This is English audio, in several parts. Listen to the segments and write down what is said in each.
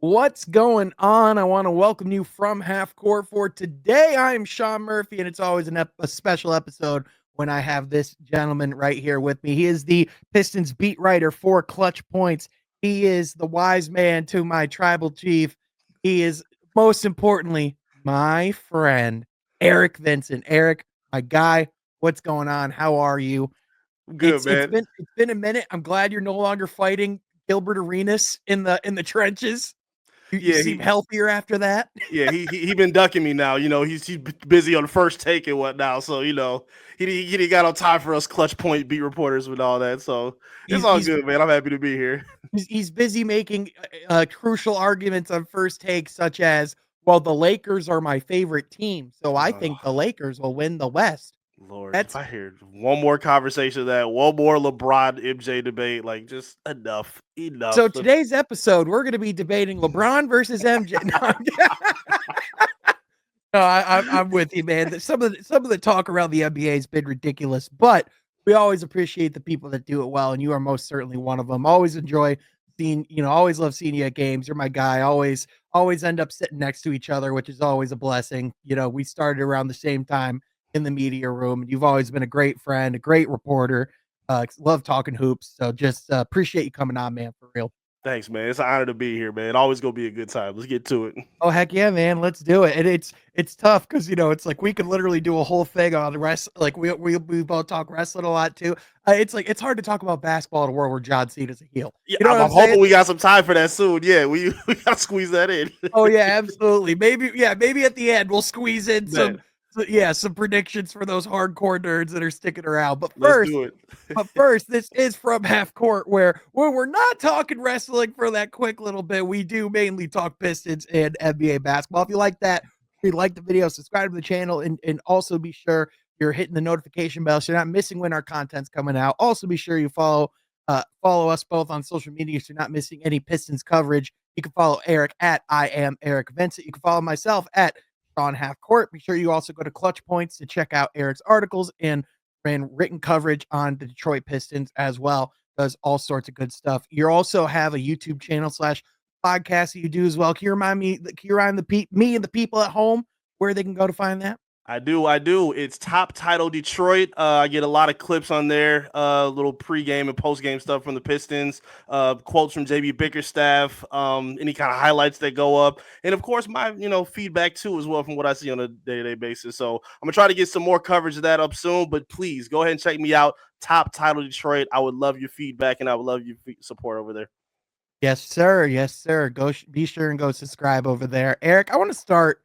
What's going on? I want to welcome you from Half Court for today. I am Sean Murphy, and it's always a special episode when I have this gentleman right here with me. He is the Pistons beat writer for Clutch Points. He is the wise man to my tribal chief. He is, most importantly, my friend, Eric Vincent. Eric, my guy, what's going on? How are you? Good, It's man. been a minute. I'm glad you're no longer fighting Gilbert Arenas in the trenches. You Yeah, seem healthier after that. he been ducking me now. He's busy on the first take and whatnot. So he got on time for us clutch point beat reporters with all that. So it's He's all he's good, man. I'm happy to be here. he's busy making crucial arguments on first take, such as, well, the Lakers are my favorite team, so I Oh, think the Lakers will win the West. Lord, if That's I hear one more conversation of that, one more LeBron MJ debate, like just so enough. today's episode. We're going to be debating LeBron versus MJ. No, I'm with you, man. Some of the talk around the NBA has been ridiculous, but we always appreciate the people that do it well, and you are most certainly one of them. Always enjoy seeing, always love seeing you at games. You're my guy. Always end up sitting next to each other, which is always a blessing. We started around the same time in the media room, and you've always been a great friend, a great reporter. Love talking hoops. So just appreciate you coming on, man, for real. Thanks, man. It's an honor to be here, man. Always gonna be a good time. Let's get to it. Oh, heck yeah, man. Let's do it. And it's tough because it's like we could literally do a whole thing on the rest. Like we both talk wrestling a lot too. It's like it's hard to talk about basketball in a world where John Cena's a heel. Yeah, You know what I'm I'm hoping saying? we got some time for that soon. Yeah, we we gotta squeeze that in. Oh yeah, absolutely. Maybe at the end we'll squeeze in Man, some predictions for those hardcore nerds that are sticking around. But let's first, do it. this is from Half Court, where we're not talking wrestling for that quick little bit. We do mainly talk Pistons and NBA basketball. If you like that, if you like the video, subscribe to the channel, and also be sure you're hitting the notification bell so you're not missing when our content's coming out. Also, be sure you follow us both on social media so you're not missing any Pistons coverage. You can follow Eric at I am Eric Vincent. You can follow myself at Sean Half Court. Be sure you also go to Clutch Points to check out Eric's articles and written coverage on the Detroit Pistons as well. Does all sorts of good stuff. You also have a YouTube channel / podcast that you do as well. Can you remind me and the people at home where they can go to find that? I do. It's Top Title Detroit. I get a lot of clips on there, little pregame and postgame stuff from the Pistons, quotes from JB Bickerstaff, any kind of highlights that go up, and of course my feedback too as well from what I see on a day-to-day basis. So I'm gonna try to get some more coverage of that up soon. But please go ahead and check me out, Top Title Detroit. I would love your feedback and I would love your support over there. Yes, sir. Yes, sir. Be sure and go subscribe over there. Eric, I want to start,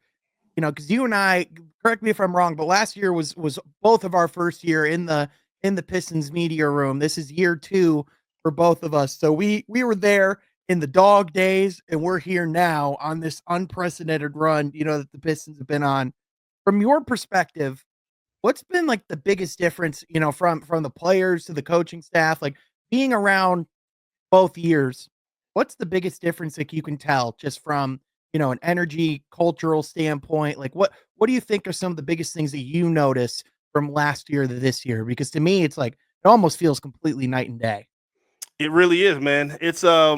because you and I, correct me if I'm wrong, but last year was both of our first year in the Pistons media room. This is year two for both of us. So we were there in the dog days, and we're here now on this unprecedented run, that the Pistons have been on. From your perspective, what's been like the biggest difference, from the players to the coaching staff, like being around both years? What's the biggest difference that you can tell just from, an energy cultural standpoint? Like what do you think are some of the biggest things that you notice from last year to this year? Because to me, it's like it almost feels completely night and day. It really is, man. It's a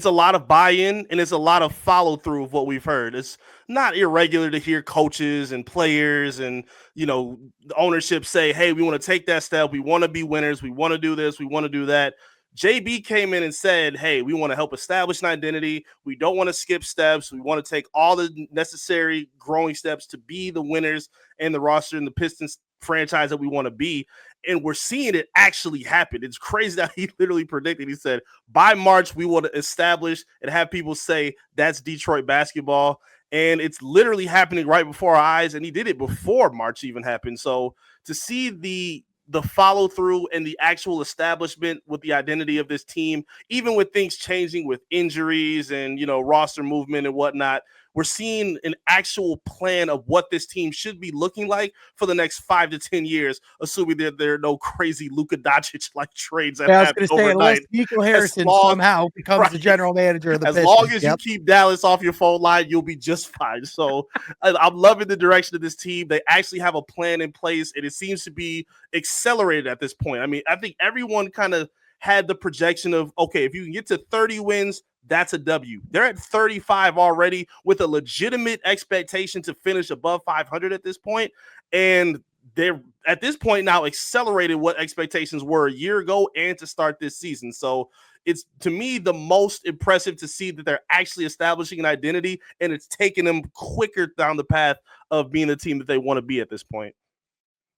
lot of buy-in and it's a lot of follow-through of what we've heard. It's not irregular to hear coaches and players and the ownership say, "Hey, we want to take that step. We want to be winners. We want to do this. We want to do that." JB came in and said, "Hey, we want to help establish an identity. We don't want to skip steps. We want to take all the necessary growing steps to be the winners and the roster and the Pistons franchise that we want to be." And we're seeing it actually happen. It's crazy that he literally predicted. He said, by March, we want to establish and have people say that's Detroit basketball. And it's literally happening right before our eyes. And he did it before March even happened. So to see the follow through and the actual establishment with the identity of this team, even with things changing with injuries and roster movement and whatnot, we're seeing an actual plan of what this team should be looking like for the next 5 to 10 years, assuming that there are no crazy Luka Doncic like trades that Yeah, I was happen gonna say, unless overnight. Nico As Harrison long somehow becomes right, the general manager of the as long Pistons. as you Yep. keep Dallas off your phone line, you'll be just fine. So I'm loving the direction of this team. They actually have a plan in place, and it seems to be accelerated at this point. I mean, I think everyone kind of had the projection of, okay, if you can get to 30 wins, that's a W. They're at 35 already with a legitimate expectation to finish above 500 at this point, and they're at this point now accelerated what expectations were a year ago and to start this season. So it's, to me, the most impressive to see that they're actually establishing an identity, and it's taking them quicker down the path of being the team that they want to be at this point.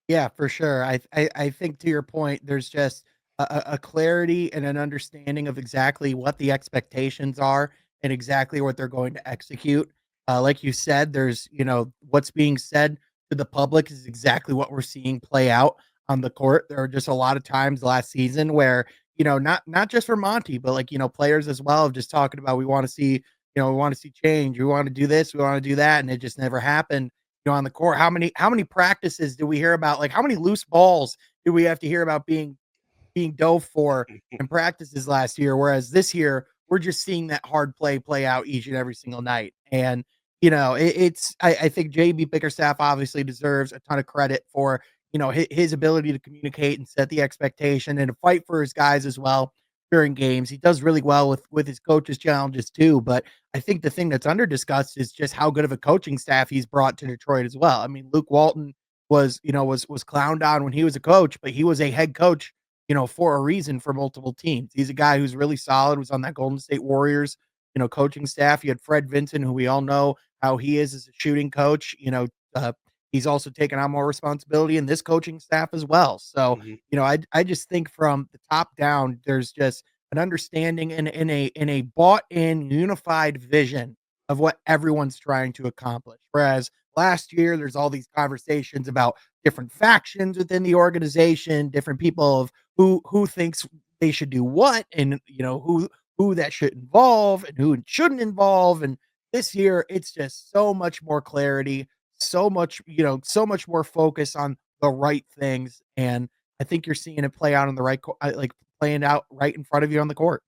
Yeah, for sure. I think to your point, there's just a clarity and an understanding of exactly what the expectations are and exactly what they're going to execute. Like you said, there's, what's being said to the public is exactly what we're seeing play out on the court. There are just a lot of times last season where, not just for Monty, but like, players as well of just talking about we want to see, we want to see change, we want to do this, we want to do that, and it just never happened on the court. How many practices do we hear about? Like how many loose balls do we have to hear about being dove for in practices last year? Whereas this year, we're just seeing that hard play out each and every single night. And I think JB Bickerstaff obviously deserves a ton of credit for his ability to communicate and set the expectation and to fight for his guys as well during games. He does really well with his coaches' challenges too. But I think the thing that's under discussed is just how good of a coaching staff he's brought to Detroit as well. I mean, Luke Walton was clowned on when he was a coach, but he was a head coach, for a reason for multiple teams. He's a guy who's really solid, was on that Golden State Warriors, coaching staff. You had Fred Vinson, who we all know how he is as a shooting coach. He's also taken on more responsibility in this coaching staff as well. So, Mhm. I just think from the top down, there's just an understanding and in a bought in unified vision of what everyone's trying to accomplish. Whereas last year, there's all these conversations about different factions within the organization, different people of who thinks they should do what, and who that should involve and who it shouldn't involve. And this year, it's just so much more clarity, so much more focus on the right things. And I think you're seeing it play out on the right, like playing out right in front of you on the court.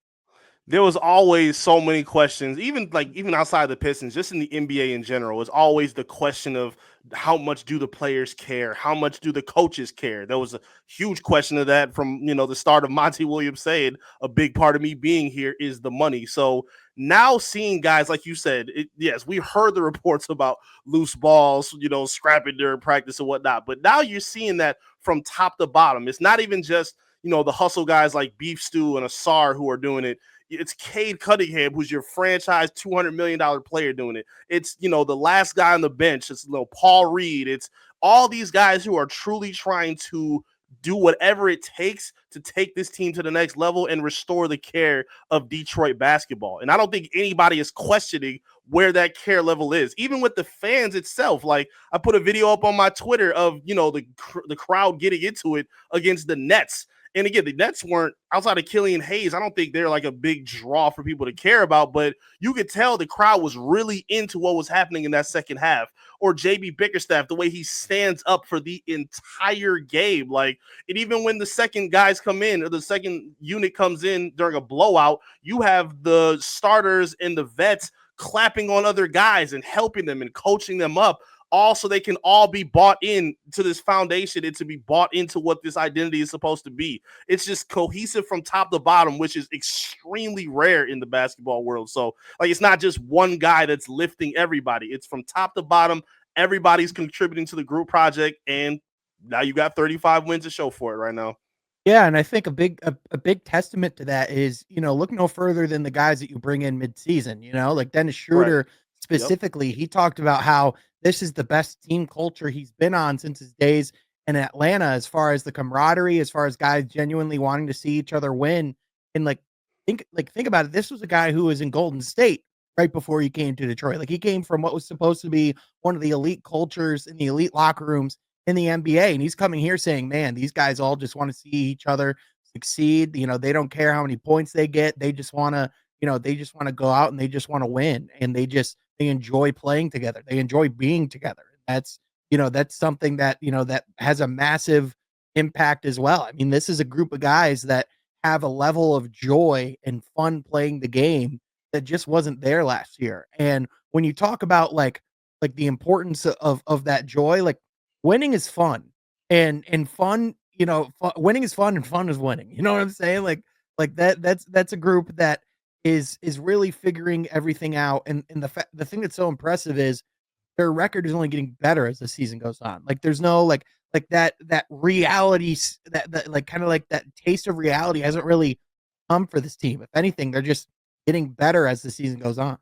There was always so many questions, even outside the Pistons, just in the NBA in general. It's always the question of how much do the players care, how much do the coaches care. There was a huge question of that from the start of Monty Williams saying a big part of me being here is the money. So now seeing guys like you said, yes, we heard the reports about loose balls, scrapping during practice and whatnot, but now you're seeing that from top to bottom. It's not even just the hustle guys like Beef Stew and Asar who are doing it. It's Cade Cunningham, who's your franchise $200 million player, doing it. It's the last guy on the bench. It's Paul Reed. It's all these guys who are truly trying to do whatever it takes to take this team to the next level and restore the care of Detroit basketball. And I don't think anybody is questioning where that care level is, even with the fans itself. Like, I put a video up on my Twitter of the crowd getting into it against the Nets. And again, the Nets weren't, outside of Killian Hayes, I don't think they're like a big draw for people to care about, but you could tell the crowd was really into what was happening in that second half. Or JB Bickerstaff, the way he stands up for the entire game. Like, and even when the second guys come in, or the second unit comes in during a blowout, you have the starters and the vets clapping on other guys and helping them and coaching them up, all so they can all be bought in to this foundation and to be bought into what this identity is supposed to be. It's just cohesive from top to bottom, which is extremely rare in the basketball world. So, like, it's not just one guy that's lifting everybody. It's from top to bottom. Everybody's contributing to the group project, and now you got 35 wins to show for it right now. Yeah, and I think a big testament to that is, look no further than the guys that you bring in midseason, like Dennis Correct. Schroeder Yep. specifically. He talked about how this is the best team culture he's been on since his days in Atlanta, as far as the camaraderie, as far as guys genuinely wanting to see each other win. And think about it. This was a guy who was in Golden State right before he came to Detroit. Like, he came from what was supposed to be one of the elite cultures in the elite locker rooms in the NBA, and he's coming here saying, "Man, these guys all just want to see each other succeed. They don't care how many points they get. They just want to go out and they just want to win, and they enjoy playing together. They enjoy being together." That's something that has a massive impact as well. I mean, this is a group of guys that have a level of joy and fun playing the game that just wasn't there last year. And when you talk about like the importance of that joy, like winning is fun, and fun, winning is fun and fun is winning. You know what I'm saying? Like that's a group that is really figuring everything out. And the thing that's so impressive is their record is only getting better as the season goes on. Like there's no like that reality that like kind of like that taste of reality hasn't really come for this team. If anything, they're just getting better as the season goes on.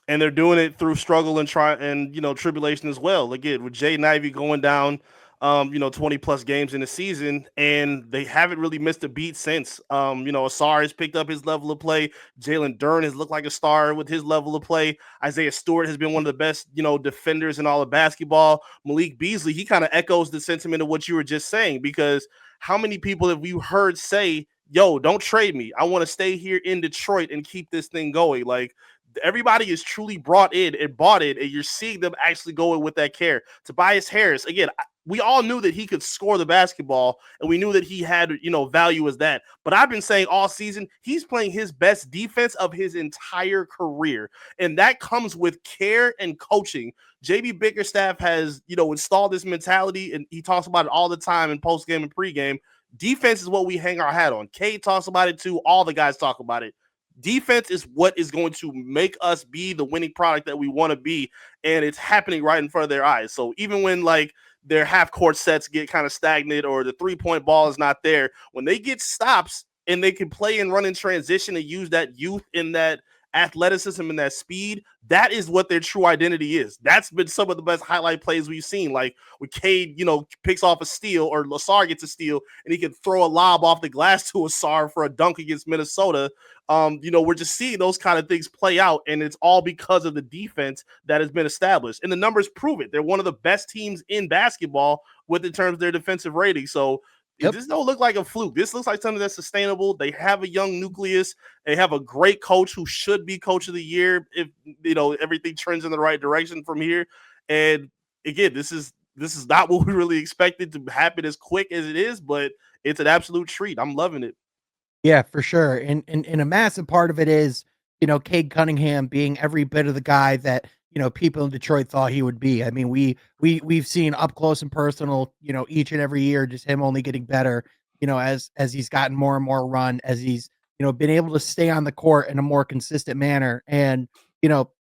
And they're doing it through struggle and try and tribulation as well. Again, with Jay Ivey going down, 20 plus games in the season, and they haven't really missed a beat since. Asar has picked up his level of play. Jalen Duren has looked like a star with his level of play. Isaiah Stewart has been one of the best, defenders in all of basketball. Malik Beasley, he kind of echoes the sentiment of what you were just saying, because how many people have you heard say, yo, don't trade me, I want to stay here in Detroit and keep this thing going? Like, everybody is truly brought in and bought in, and you're seeing them actually go in with that care. Tobias Harris, again, we all knew that he could score the basketball, and we knew that he had, value as that. But I've been saying all season, he's playing his best defense of his entire career, and that comes with care and coaching. JB Bickerstaff has, installed this mentality, and he talks about it all the time in postgame and pregame. Defense is what we hang our hat on. Cade talks about it too. All the guys talk about it. Defense is what is going to make us be the winning product that we want to be, and it's happening right in front of their eyes. So even when like their half court sets get kind of stagnant or the 3-point ball is not there, when they get stops and they can play and run in transition and use that youth and that athleticism and that speed, that is what their true identity is. That's been some of the best highlight plays we've seen. Like when Cade, picks off a steal, or Lasar gets a steal and he can throw a lob off the glass to Lasar for a dunk against Minnesota. We're just seeing those kind of things play out, and it's all because of the defense that has been established. And the numbers prove it. They're one of the best teams in basketball in terms of their defensive rating. So Yep. this don't look like a fluke. This looks like something that's sustainable. They have a young nucleus. They have a great coach who should be coach of the year if everything trends in the right direction from here. And again, this is not what we really expected to happen as quick as it is, but it's an absolute treat. I'm loving it. Yeah, for sure. And a massive part of it is, Cade Cunningham being every bit of the guy that, people in Detroit thought he would be. I mean, we've seen up close and personal, each and every year, just him only getting better, as he's gotten more and more run, as he's, been able to stay on the court in a more consistent manner. And,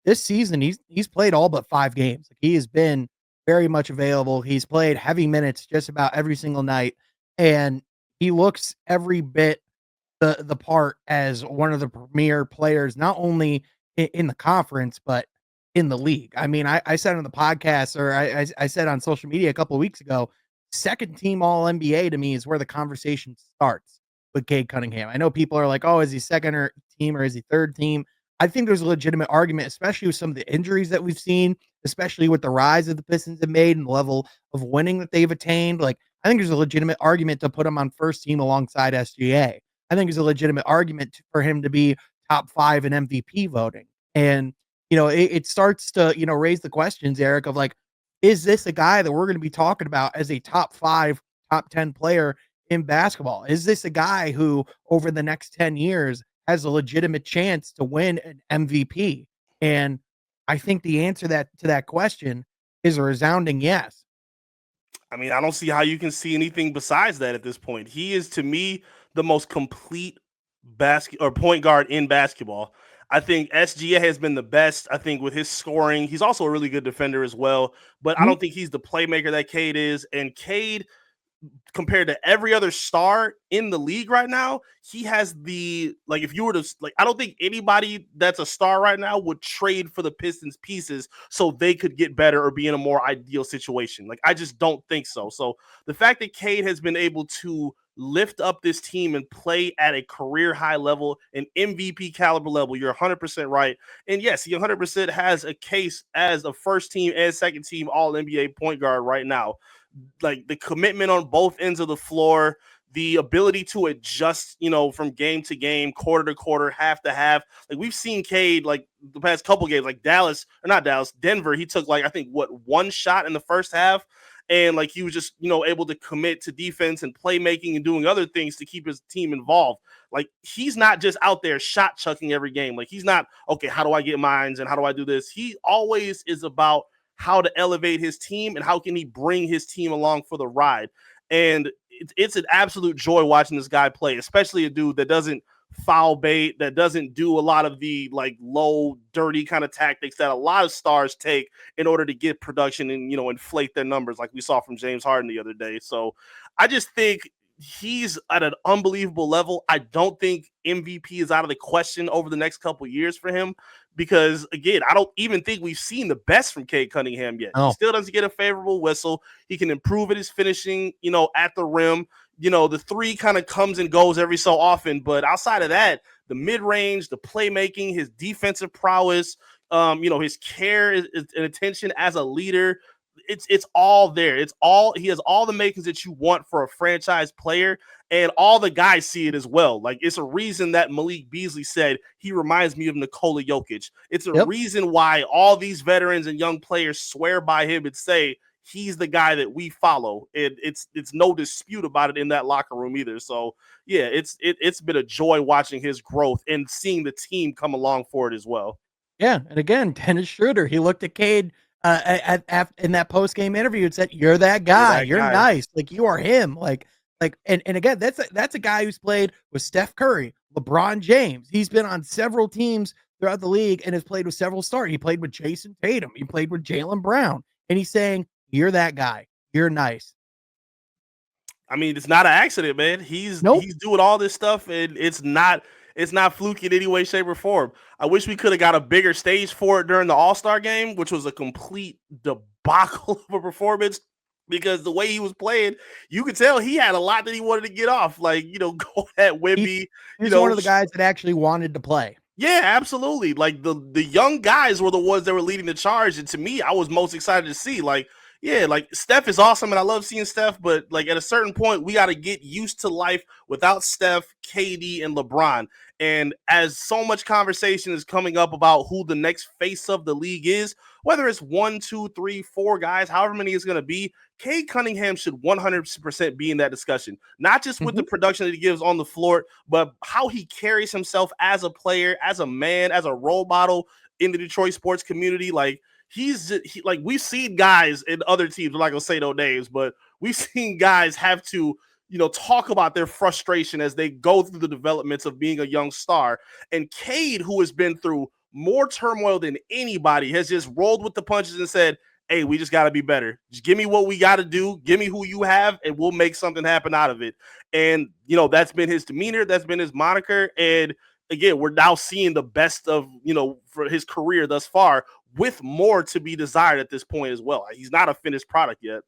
this season he's played all but 5 games. Like, he has been very much available. He's played heavy minutes just about every single night. And he looks every bit the part as one of the premier players, not only in the conference, but in the league. I mean, I said on the podcast, or I said on social media a couple of weeks ago, second team All NBA to me is where the conversation starts with Cade Cunningham. I know people are like, oh, is he second or team or is he third team? I think there's a legitimate argument, especially with some of the injuries that we've seen, especially with the rise that the Pistons have made and the level of winning that they've attained. Like, I think there's a legitimate argument to put him on first team alongside SGA. I think it's a legitimate argument for him to be top 5 in MVP voting. And, it starts to, raise the questions, Eric, of like, is this a guy that we're going to be talking about as a top 5, top 10 player in basketball? Is this a guy who over the next 10 years has a legitimate chance to win an MVP? And I think the answer to that question is a resounding yes. I mean, I don't see how you can see anything besides that at this point. He is, to me, the most complete basket or point guard in basketball. I think SGA has been the best. I think with his scoring, he's also a really good defender as well. But I Mhm. don't think he's the playmaker that Cade is. And Cade, compared to every other star in the league right now, he has the, like, if you were to, like, I don't think anybody that's a star right now would trade for the Pistons pieces so they could get better or be in a more ideal situation. Like, I just don't think so. So the fact that Cade has been able to lift up this team and play at a career high level, an MVP caliber level, you're 100% right. And yes, he 100% has a case as a first team and second team All NBA point guard right now. Like, the commitment on both ends of the floor, the ability to adjust, from game to game, quarter to quarter, half to half. Like, we've seen Cade, like, the past couple games, like Denver. He took, like, I think, one shot in the first half. And like, he was just, able to commit to defense and playmaking and doing other things to keep his team involved. Like, he's not just out there shot chucking every game. Like, he's not, okay, how do I get mines and how do I do this? He always is about how to elevate his team and how can he bring his team along for the ride. And it's an absolute joy watching this guy play, especially a dude that doesn't foul bait, that doesn't do a lot of the like low, dirty kind of tactics that a lot of stars take in order to get production and inflate their numbers, like we saw from James Harden the other day. So I just think he's at an unbelievable level. I don't think MVP is out of the question over the next couple years for him because, again, I don't even think we've seen the best from Cade Cunningham yet. He Oh, still doesn't get a favorable whistle. He can improve at his finishing, at the rim. The three kind of comes and goes every so often, but outside of that, the mid range, the playmaking, his defensive prowess, his care and attention as a leader, it's all there. He has all the makings that you want for a franchise player, and all the guys see it as well. Like, it's a reason that Malik Beasley said he reminds me of Nikola Jokic. It's a yep. reason why all these veterans and young players swear by him and say he's the guy that we follow. It's no dispute about it in that locker room either. So yeah, it's been a joy watching his growth and seeing the team come along for it as well. Yeah, and again, Dennis Schroeder, he looked at Cade in that post game interview and said, "You're that You're guy. that You're guy. nice. Like you are him." And again, that's a guy who's played with Steph Curry, LeBron James. He's been on several teams throughout the league and has played with several stars. He played with Jason Tatum. He played with Jaylen Brown, and he's saying, "You're that guy. You're nice." I mean, it's not an accident, man. He's Nope. he's doing all this stuff, and it's not fluky in any way, shape, or form. I wish we could have got a bigger stage for it during the All-Star game, which was a complete debacle of a performance. Because the way he was playing, you could tell he had a lot that he wanted to get off. Like, go at He, Wimby, he was one of the guys that actually wanted to play. yeah, absolutely. Like the young guys were the ones that were leading the charge, and to me, I was most excited to see. Like, yeah, like Steph is awesome, and I love seeing Steph. But like at a certain point, we got to get used to life without Steph, KD, and LeBron. And as so much conversation is coming up about who the next face of the league is, whether it's one, two, three, four guys, however many it's going to be, Cade Cunningham should 100% be in that discussion. Not just with the Mhm. production that he gives on the floor, but how he carries himself as a player, as a man, as a role model in the Detroit sports community. Like like we've seen guys in other teams. I'm not gonna say no names, but we've seen guys have to talk about their frustration as they go through the developments of being a young star. And Cade, who has been through more turmoil than anybody, has just rolled with the punches and said, hey, we just got to be better. Just give me what we got to do. Give me who you have, and we'll make something happen out of it. And, that's been his demeanor. That's been his moniker. And again, we're now seeing the best of, for his career thus far, with more to be desired at this point as well. He's not a finished product yet.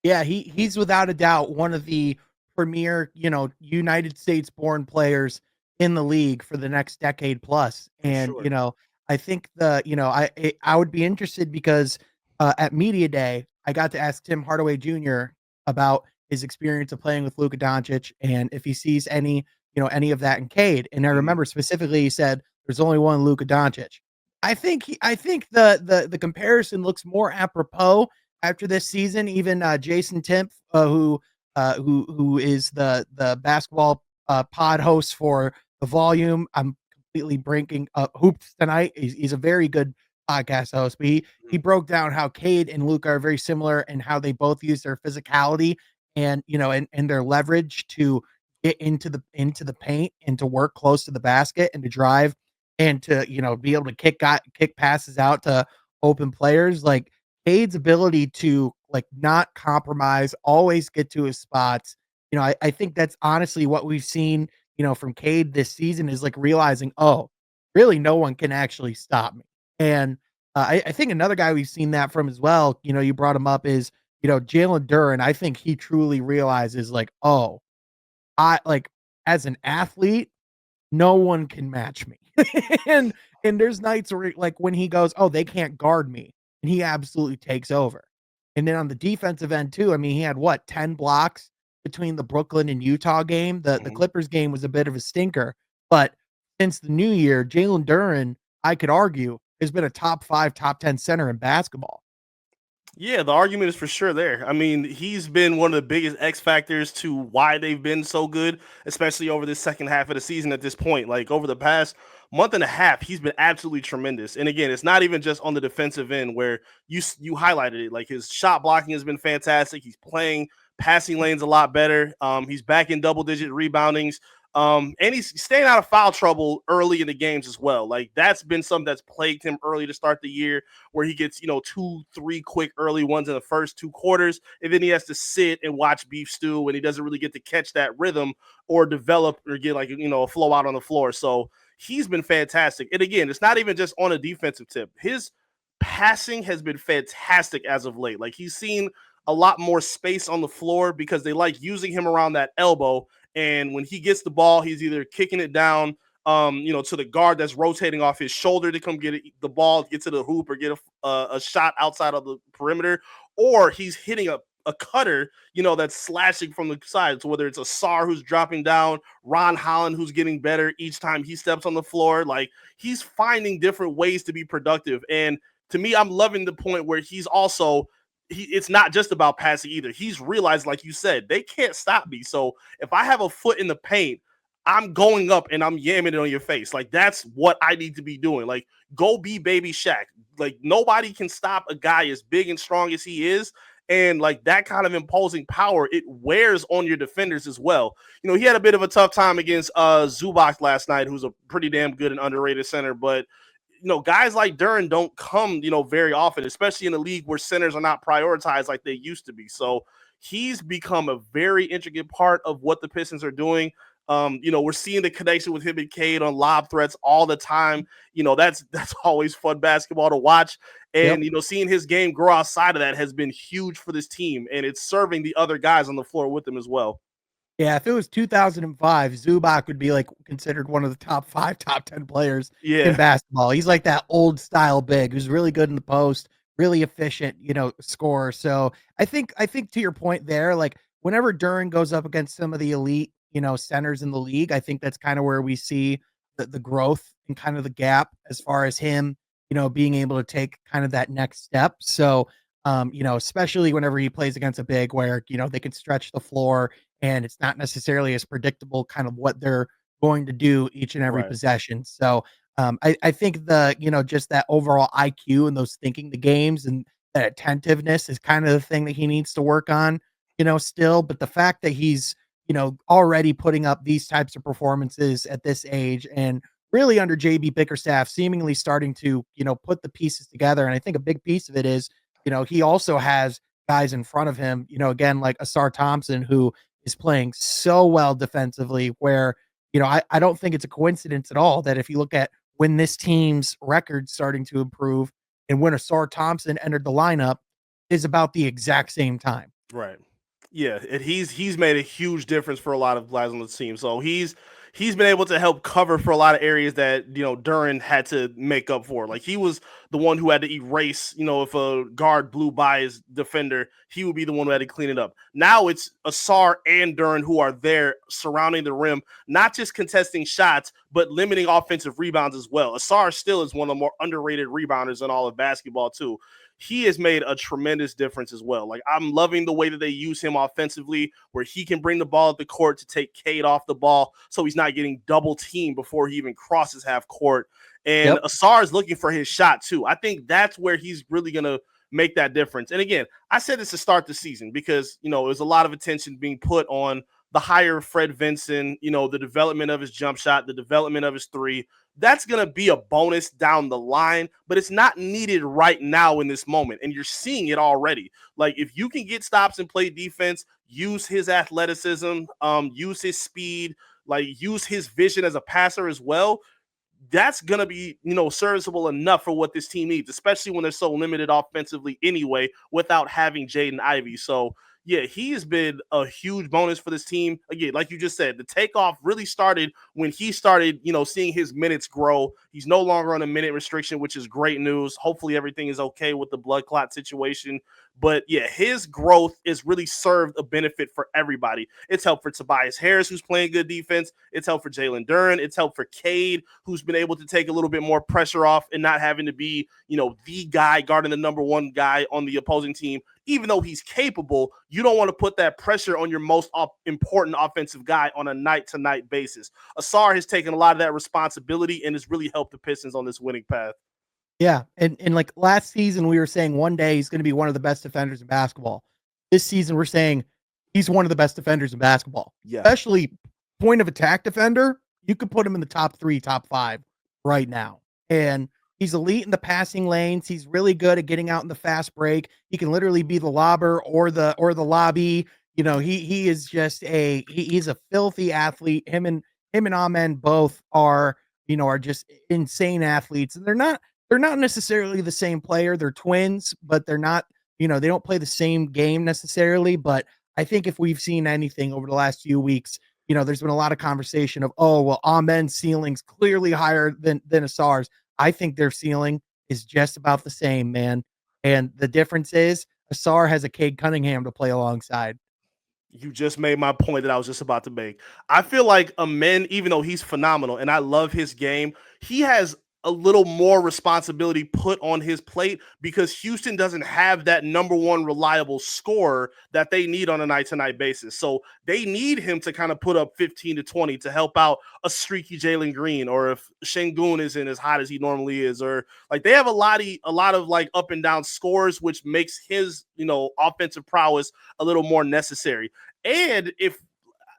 Yeah, he's without a doubt one of the premier, United States born players in the league for the next decade plus. For And, sure. I think I would be interested because at media day, I got to ask Tim Hardaway Jr. about his experience of playing with Luka Doncic and if he sees any of that in Cade. And I Mhm. remember specifically he said there's only one Luka Doncic. I think the comparison looks more apropos after this season. Even Jason Timpf, who is the basketball pod host for the Volume. I'm completely breaking up hoops tonight. He's a very good podcast host, but he Mhm. broke down how Cade and Luca are very similar and how they both use their physicality and their leverage to get into the paint and to work close to the basket and to drive and to be able to kick passes out to open players. Like Cade's ability to like not compromise, always get to his spots. I think that's honestly what we've seen, from Cade this season is like realizing, oh, really no one can actually stop me. And I think another guy we've seen that from as well, you brought him up is, Jalen Duren. I think he truly realizes like, oh, I like as an athlete, no one can match me. and and there's nights where like when he goes, "Oh, they can't guard me." And he absolutely takes over. And then on the defensive end too, I mean, he had what, 10 blocks between the Brooklyn and Utah game. The Mhm. Clippers game was a bit of a stinker, but since the new year, Jalen Duren, I could argue, has been a top 5, top 10 center in basketball. Yeah, the argument is for sure there. I mean, he's been one of the biggest X factors to why they've been so good, especially over this second half of the season at this point. Like over the past month and a half, he's been absolutely tremendous. And again, it's not even just on the defensive end where you highlighted it. Like his shot blocking has been fantastic. He's playing passing lanes a lot better. He's back in double digit reboundings. And he's staying out of foul trouble early in the games as well. Like that's been something that's plagued him early to start the year, where he gets 2, 3 quick early ones in the first 2 quarters, and then he has to sit and watch beef stew, and he doesn't really get to catch that rhythm or develop or get like a flow out on the floor. So he's been fantastic. And again, it's not even just on a defensive tip. His passing has been fantastic as of late. Like he's seen a lot more space on the floor because they like using him around that elbow. And when he gets the ball, he's either kicking it down, to the guard that's rotating off his shoulder to come get the ball, get to the hoop, or get a shot outside of the perimeter, or he's hitting a cutter, that's slashing from the side. So whether it's a Sar who's dropping down, Ron Holland who's getting better each time he steps on the floor, like he's finding different ways to be productive. And to me, I'm loving the point where he's also it's not just about passing either. He's realized, like you said, they can't stop me. So if I have a foot in the paint, I'm going up and I'm yamming it on your face. Like that's what I need to be doing. Like go be baby Shaq. Like nobody can stop a guy as big and strong as he is. And like that kind of imposing power, it wears on your defenders as well. He had a bit of a tough time against Zubac last night, who's a pretty damn good and underrated center, but guys like Duren don't come, very often, especially in a league where centers are not prioritized like they used to be. So he's become a very intricate part of what the Pistons are doing. We're seeing the connection with him and Cade on lob threats all the time. That's always fun basketball to watch. And, Yep. Seeing his game grow outside of that has been huge for this team. And it's serving the other guys on the floor with him as well. Yeah, if it was 2005, Zubac would be like considered one of the top 5, top 10 players in Yeah, basketball. He's like that old style big who's really good in the post, really efficient, scorer. So I think to your point there, like whenever Duren goes up against some of the elite, centers in the league, I think that's kind of where we see the growth and kind of the gap as far as him, being able to take kind of that next step. So especially whenever he plays against a big where, they can stretch the floor and it's not necessarily as predictable kind of what they're going to do each and every right. possession. So I think just that overall IQ and those thinking the games and that attentiveness is kind of the thing that he needs to work on, still. But the fact that he's, already putting up these types of performances at this age and really under JB Bickerstaff seemingly starting to, put the pieces together. And I think a big piece of it is, he also has guys in front of him, again, like Asar Thompson, who is playing so well defensively where, I don't think it's a coincidence at all that if you look at when this team's record starting to improve and when Asar Thompson entered the lineup is about the exact same time. Right. Yeah, and he's made a huge difference for a lot of guys on the team. So he's been able to help cover for a lot of areas that Duren had to make up for. Like he was the one who had to erase, if a guard blew by his defender, he would be the one who had to clean it up. Now it's Asar and Duren who are there surrounding the rim, not just contesting shots, but limiting offensive rebounds as well. Asar still is one of the more underrated rebounders in all of basketball too. He has made a tremendous difference as well. Like I'm loving the way that they use him offensively, where he can bring the ball at the court to take Cade off the ball, so he's not getting double teamed before he even crosses half court. And Yep. Asar is looking for his shot too. I think that's where he's really gonna make that difference. And again, I said this to start the season because there's a lot of attention being put on the higher Fred Vinson, the development of his jump shot, the development of his three. That's going to be a bonus down the line, but it's not needed right now in this moment. And you're seeing it already. Like if you can get stops and play defense, use his athleticism, use his speed, like use his vision as a passer as well, that's going to be, serviceable enough for what this team needs, especially when they're so limited offensively anyway, without having Jaden Ivey. So, yeah, he has been a huge bonus for this team. Again, like you just said, the takeoff really started when he started, seeing his minutes grow. He's no longer on a minute restriction, which is great news. Hopefully everything is okay with the blood clot situation. But yeah, his growth has really served a benefit for everybody. It's helped for Tobias Harris, who's playing good defense. It's helped for Jalen Duren. It's helped for Cade, who's been able to take a little bit more pressure off and not having to be, the guy guarding the number one guy on the opposing team. Even though he's capable, you don't want to put that pressure on your most important offensive guy on a night-to-night basis. Asar has taken a lot of that responsibility and has really helped the Pistons on this winning path. Yeah, and like last season, we were saying one day he's going to be one of the best defenders in basketball. This season, we're saying he's one of the best defenders in basketball, Yeah. especially point of attack defender, you could put him in the top 3, top 5 right now. And he's elite in the passing lanes. He's really good at getting out in the fast break. He can literally be the lobber or the lobby. He is just he's a filthy athlete. Him and Amen both are just insane athletes. And they're not necessarily the same player. They're twins, but they're not, they don't play the same game necessarily. But I think if we've seen anything over the last few weeks, there's been a lot of conversation of, oh, well, Amen's ceiling's clearly higher than Asar's. I think their ceiling is just about the same, man. And the difference is Asar has a Cade Cunningham to play alongside. You just made my point that I was just about to make. I feel like Amen, even though he's phenomenal and I love his game, he has a little more responsibility put on his plate because Houston doesn't have that number one reliable scorer that they need on a night to night basis. So they need him to kind of put up 15 to 20 to help out a streaky Jalen Green, or if Şengün isn't as hot as he normally is, or like they have a lot of like up and down scores, which makes his, offensive prowess a little more necessary. And if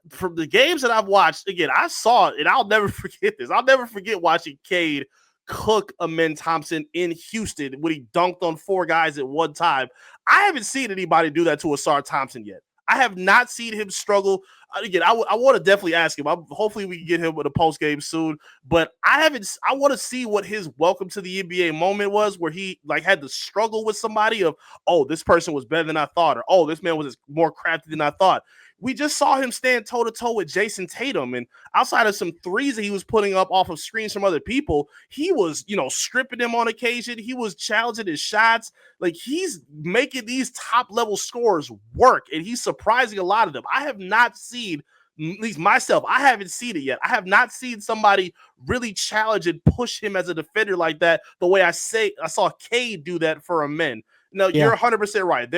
from the games that I've watched, again, I saw it and I'll never forget this. I'll never forget watching Cade cook Amen Thompson in Houston when he dunked on 4 guys at one time. I haven't seen anybody do that to Asar Thompson yet. I have not seen him struggle. Again, I want to definitely ask him. Hopefully, we can get him with a post game soon. But I want to see what his welcome to the NBA moment was, where he like had to struggle with somebody of, oh, this person was better than I thought, or oh, this man was more crafty than I thought. We just saw him stand toe to toe with Jason Tatum, and outside of some threes that he was putting up off of screens from other people, he was, stripping them on occasion. He was challenging his shots. Like, he's making these top level scores work, and he's surprising a lot of them. I have not seen, at least myself, I haven't seen it yet. I have not seen somebody really challenge and push him as a defender like that, the way I saw Cade do that for Amen. No, Yeah. you're 100% right.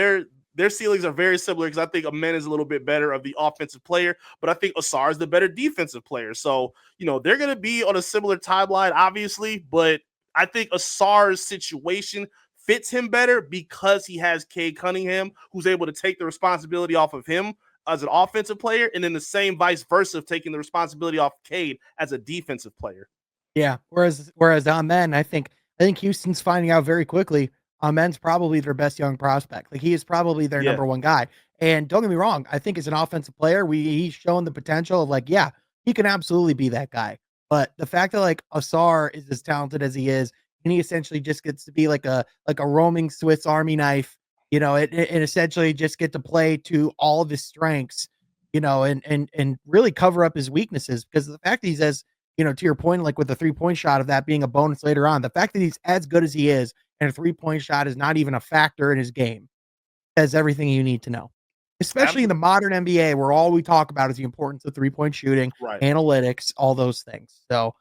Their ceilings are very similar because I think Amen is a little bit better of the offensive player, but I think Asar is the better defensive player. So, they're going to be on a similar timeline, obviously, but I think Asar's situation fits him better because he has Cade Cunningham, who's able to take the responsibility off of him as an offensive player, and then the same vice versa of taking the responsibility off Cade as a defensive player. Yeah. Whereas Amen, I think Houston's finding out very quickly. Amen's probably their best young prospect. Like, he is probably their Yeah, number one guy. And don't get me wrong, I think as an offensive player, he's shown the potential of, like, yeah, he can absolutely be that guy. But the fact that like Asar is as talented as he is, and he essentially just gets to be like a roaming Swiss Army knife, and essentially just get to play to all of his strengths, and really cover up his weaknesses. Because the fact that he's as, to your point, like with the 3-point shot of that being a bonus later on, the fact that he's as good as he is and a 3-point shot is not even a factor in his game says everything you need to know. Especially in the absolutely. modern NBA, where all we talk about is the importance of 3-point shooting, Right. analytics, all those things. So,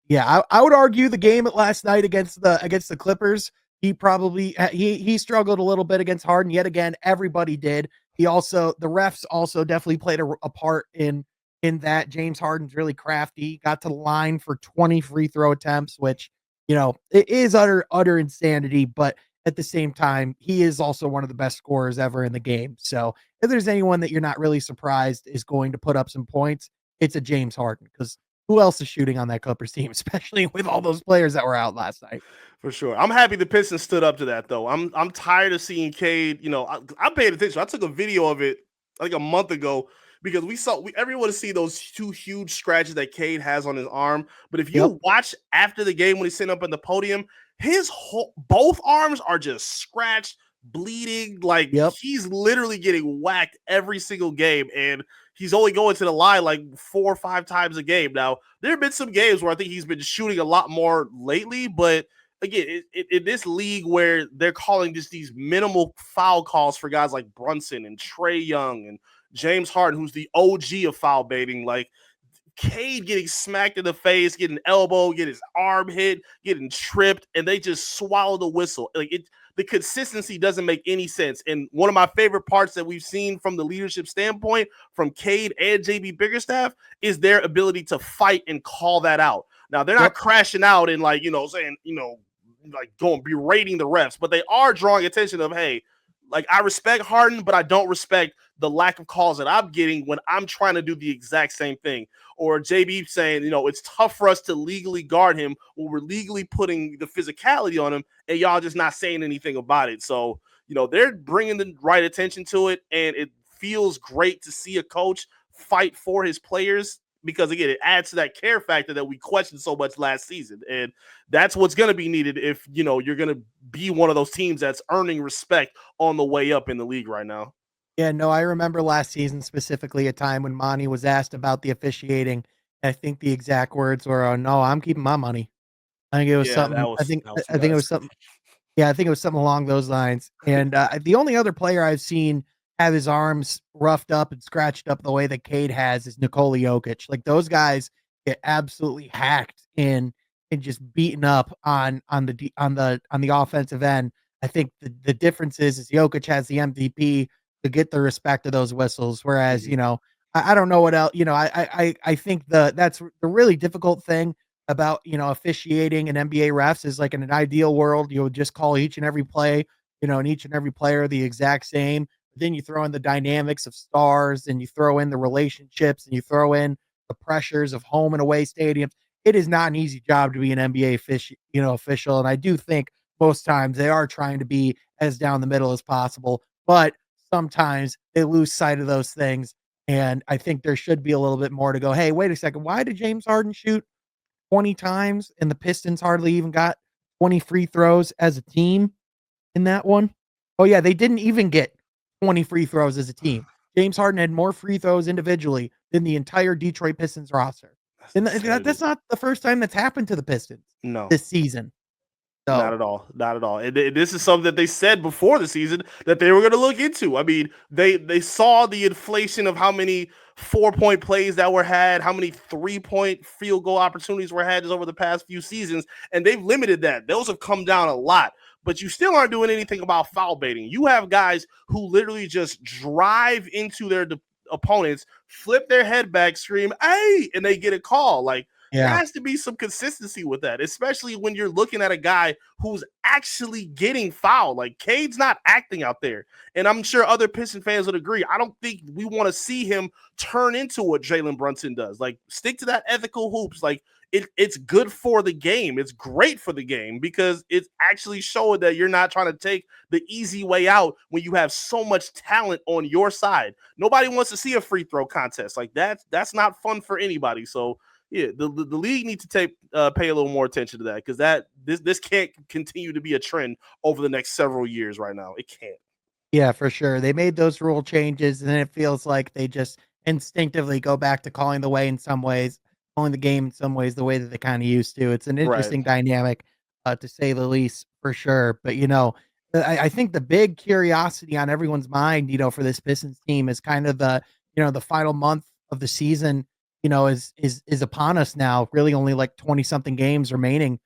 yeah, I would argue the game at last night against the Clippers, he probably he struggled a little bit against Harden. Yet again, everybody did. The refs also definitely played a part in that. James Harden's really crafty. He got to the line for 20 free throw attempts, which, it is utter insanity. But at the same time, he is also one of the best scorers ever in the game. So if there's anyone that you're not really surprised is going to put up some points, it's a James Harden, because who else is shooting on that Clippers team, especially with all those players that were out last night? For sure. I'm happy the Pistons stood up to that, though. I'm tired of seeing Cade. I paid attention. I took a video of it like a month ago because everyone see those 2 huge scratches that Cade has on his arm. But if Yep. you watch after the game when he's sitting up on the podium, his both arms are just scratched, bleeding. Like, Yep. he's literally getting whacked every single game, and he's only going to the line like 4 or 5 times a game. Now, there have been some games where I think he's been shooting a lot more lately, but again, in this league where they're calling just these minimal foul calls for guys like Brunson and Trae Young and James Harden, who's the OG of foul baiting, like Cade getting smacked in the face, getting elbowed, getting his arm hit, getting tripped, and they just swallow the whistle. The consistency doesn't make any sense. And one of my favorite parts that we've seen from the leadership standpoint from Cade and JB Biggerstaff is their ability to fight and call that out. Now, they're not Yep. crashing out and like, saying, like going berating the refs, but they are drawing attention of, hey, Like, I respect Harden, but I don't respect the lack of calls that I'm getting when I'm trying to do the exact same thing. Or JB saying, it's tough for us to legally guard him when we're legally putting the physicality on him, and y'all just not saying anything about it. So, they're bringing the right attention to it, and it feels great to see a coach fight for his players, because again, it adds to that care factor that we questioned so much last season. And that's what's going to be needed if, you're going to be one of those teams that's earning respect on the way up in the league right now. Yeah, no, I remember last season specifically a time when Monty was asked about the officiating. I think the exact words were, "Oh no, I'm keeping my money." I think it was Yeah, something. that was I think it was nuts. something. Yeah, I think it was something along those lines. And the only other player I've seen have his arms roughed up and scratched up the way that Cade has is Nikola Jokic. Like those guys get absolutely hacked and just beaten up on the offensive end. I think the difference is Jokic has the MVP to get the respect of those whistles, whereas Mhm. I don't know what else. I think that's the really difficult thing about officiating and NBA refs is like in an ideal world, you would just call each and every play, and each and every player the exact same. But then you throw in the dynamics of stars and you throw in the relationships and you throw in the pressures of home and away stadiums. It is not an easy job to be an NBA official. And I do think most times they are trying to be as down the middle as possible, but sometimes they lose sight of those things. And I think there should be a little bit more to go, hey, wait a second. Why did James Harden shoot 20 times and the Pistons hardly even got 20 free throws as a team in that one? Oh, yeah, they didn't even get 20 free throws as a team. James Harden had more free throws individually than the entire Detroit Pistons roster. That's And insanity. that's not the first time that's happened to the Pistons No. this season. Not So, at all. Not at all. And this is something that they said before the season that they were going to look into. I mean, they saw the inflation of how many 4-point plays that were had, how many 3-point field goal opportunities were had just over the past few seasons, and they've limited that. Those have come down a lot. But you still aren't doing anything about foul baiting. You have guys who literally just drive into their opponents, flip their head back, scream, "Hey!" and they get a call. Like, there yeah. has to be some consistency with that, especially when you're looking at a guy who's actually getting fouled. Like, Cade's not acting out there. And I'm sure other Piston fans would agree. I don't think we want to see him turn into what Jalen Brunson does. Like, stick to that ethical hoops. Like, it's good for the game. It's great for the game because it's actually showing that you're not trying to take the easy way out when you have so much talent on your side. Nobody wants to see a free throw contest. Like, that's not fun for anybody. So yeah, the league needs to pay a little more attention to that, because this can't continue to be a trend over the next several years. Right now, it can't. Yeah, for sure. They made those rule changes, and then it feels like they just instinctively go back to calling the way in some ways, calling the game in some ways the way that they kind of used to. It's an Right. interesting dynamic, to say the least, for sure. But I think the big curiosity on everyone's mind, for this Pistons team is kind of the final month of the season. Is upon us now. Really, only like 20 something games remaining.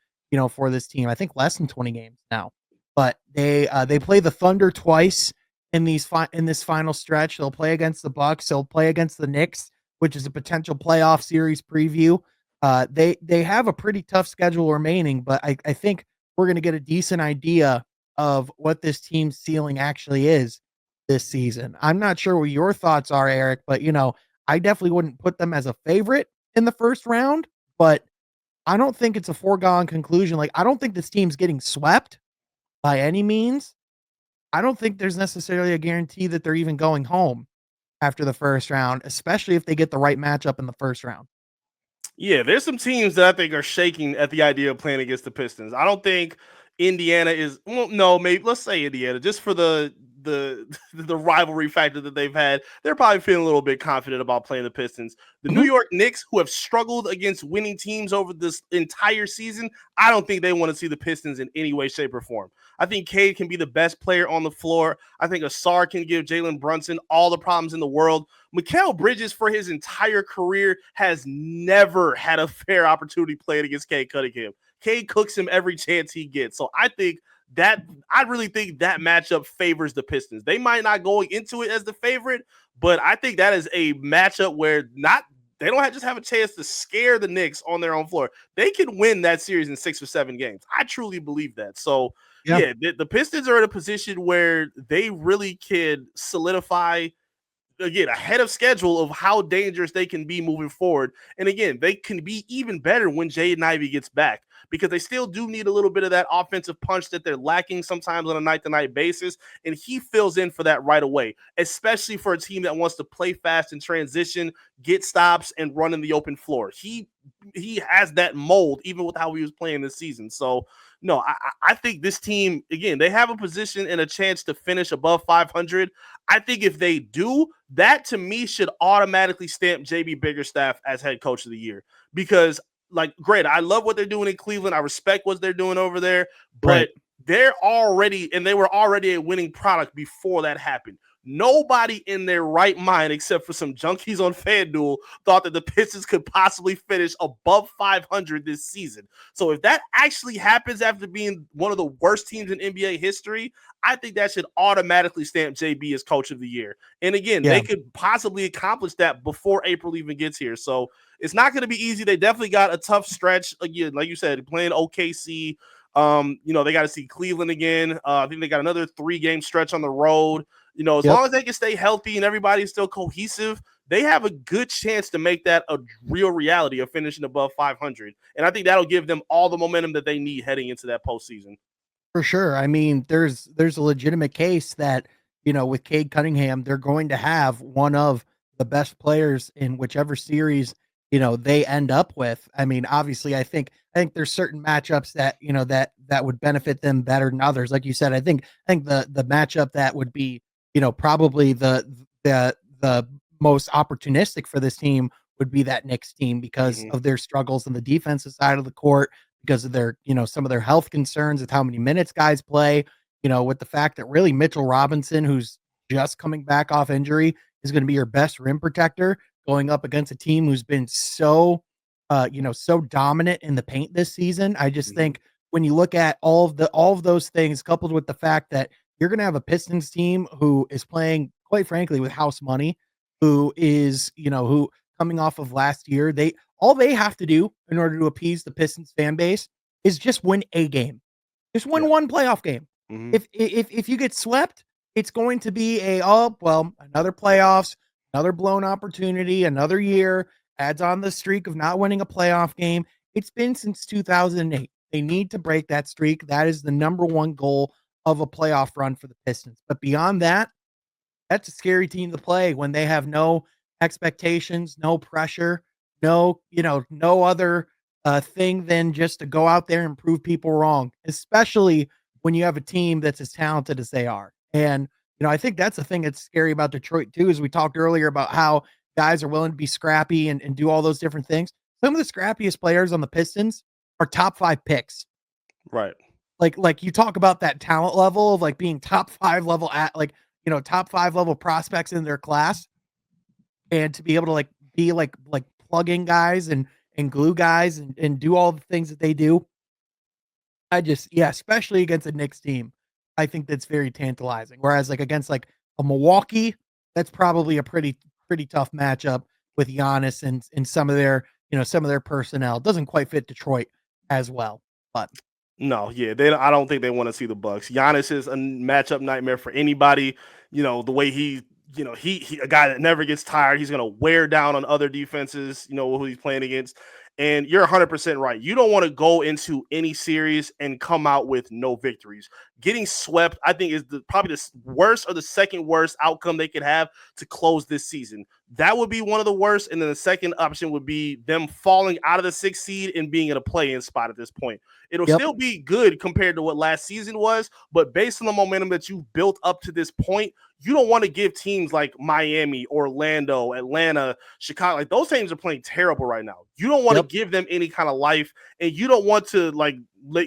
For this team, I think less than 20 games now. But they play the Thunder twice in this final stretch. They'll play against the Bucks. They'll play against the Knicks, which is a potential playoff series preview. They have a pretty tough schedule remaining, but I think we're going to get a decent idea of what this team's ceiling actually is this season. I'm not sure what your thoughts are, Eric, but I definitely wouldn't put them as a favorite in the first round, but I don't think it's a foregone conclusion. Like, I don't think this team's getting swept by any means. I don't think there's necessarily a guarantee that they're even going home after the first round, especially if they get the right matchup in the first round. Yeah, there's some teams that I think are shaking at the idea of playing against the Pistons. I don't think Indiana is, well, no, maybe let's say Indiana, just for the the rivalry factor that they've had. They're probably feeling a little bit confident about playing the Pistons. The New Mhm. York Knicks, who have struggled against winning teams over this entire season, I don't think they want to see the Pistons in any way, shape, or form. I think Cade can be the best player on the floor. I think Asar can give Jalen Brunson all the problems in the world. Mikal Bridges, for his entire career, has never had a fair opportunity playing against Cade Cunningham. Cade cooks him every chance he gets. So I really think that matchup favors the Pistons. They might not go into it as the favorite, but I think that is a matchup where not they don't just have a chance to scare the Knicks on their own floor. They can win that series in 6 or 7 games. I truly believe that. So Yeah. yeah, the Pistons are in a position where they really can solidify again ahead of schedule of how dangerous they can be moving forward. And again, they can be even better when Jaden Ivey gets back because they still do need a little bit of that offensive punch that they're lacking sometimes on a night-to-night basis. And he fills in for that right away, especially for a team that wants to play fast in transition, get stops, and run in the open floor. He has that mold even with how he was playing this season. So no, I think this team, again, they have a position and a chance to finish above 500. I think if they do, that to me should automatically stamp JB Biggerstaff as head coach of the year because, like, great, I love what they're doing in Cleveland. I respect what they're doing over there, Right. but they were already a winning product before that happened. Nobody in their right mind, except for some junkies on FanDuel, thought that the Pistons could possibly finish above 500 this season. So if that actually happens after being one of the worst teams in NBA history, I think that should automatically stamp JB as coach of the year. And again, Yeah. they could possibly accomplish that before April even gets here. So it's not going to be easy. They definitely got a tough stretch. Again, like you said, playing OKC. They got to see Cleveland again. I think they got another 3-game stretch on the road. As Yep. long as they can stay healthy and everybody's still cohesive, they have a good chance to make that a real reality of finishing above 500. And I think that'll give them all the momentum that they need heading into that postseason. For sure. I mean, there's a legitimate case that, with Cade Cunningham, they're going to have one of the best players in whichever series, they end up with. I mean, obviously, I think there's certain matchups that, that would benefit them better than others. Like you said, I think the matchup that would be, probably the most opportunistic for this team would be that Knicks team because Mm-hmm. of their struggles on the defensive side of the court, because of their, some of their health concerns with how many minutes guys play, with the fact that really Mitchell Robinson, who's just coming back off injury, is going to be your best rim protector going up against a team who's been so dominant in the paint this season. I just Mm-hmm. think when you look at all of those things coupled with the fact that you're going to have a Pistons team who is playing, quite frankly, with house money, who is, who coming off of last year, all they have to do in order to appease the Pistons fan base is just win a game. Just Yeah. win one playoff game. Mm-hmm. If you get swept, it's going to be oh well, another playoffs, another blown opportunity, another year adds on the streak of not winning a playoff game. It's been since 2008. They need to break that streak. That is the number one goal of a playoff run for the Pistons. But beyond that, that's a scary team to play when they have no expectations, no pressure, no other thing than just to go out there and prove people wrong, especially when you have a team that's as talented as they are. And, I think that's the thing that's scary about Detroit too, is we talked earlier about how guys are willing to be scrappy and do all those different things. Some of the scrappiest players on the Pistons are top 5 picks. Right. Like you talk about that talent level of like being top 5 level at like, top 5 level prospects in their class, and to be able to like be like plug-in guys and glue guys and do all the things that they do. Yeah, especially against a Knicks team, I think that's very tantalizing. Whereas like against like a Milwaukee, that's probably a pretty tough matchup with Giannis and some of their personnel. Doesn't quite fit Detroit as well. But No, yeah, I don't think they want to see the Bucks. Giannis is a matchup nightmare for anybody. The way he a guy that never gets tired. He's gonna wear down on other defenses. Who he's playing against. And you're 100% right. You don't want to go into any series and come out with no victories. Getting swept, I think, is probably the worst or the second worst outcome they could have to close this season. That would be one of the worst. And then the second option would be them falling out of the 6th seed and being in a play-in spot at this point. It'll yep, still be good compared to what last season was, but based on the momentum that you've built up to this point, you don't want to give teams like Miami, Orlando, Atlanta, Chicago, like those teams are playing terrible right now. You don't want to yep, give them any kind of life, and you don't want to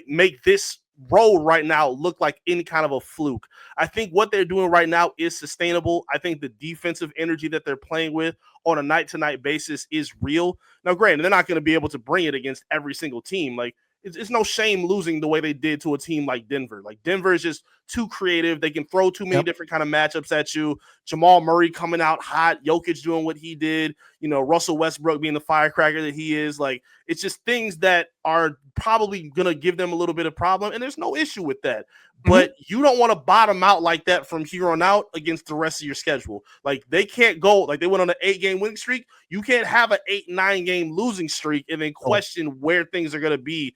make this road right now look like any kind of a fluke. I think what they're doing right now is sustainable. I think the defensive energy that they're playing with on a night-to-night basis is real. Now, granted, they're not going to be able to bring it against every single team. Like it's no shame losing the way they did to a team like Denver. Like Denver is just too creative. They can throw too many Yep. different kind of matchups at you. Jamal Murray coming out hot, Jokic doing what he did, Russell Westbrook being the firecracker that he is. Like, it's just things that are probably going to give them a little bit of problem. And there's no issue with that. Mhm. But you don't want to bottom out like that from here on out against the rest of your schedule. Like, they can't go, like they went on an 8-game winning streak. You can't have an 8-9-game losing streak and then Oh, question where things are going to be,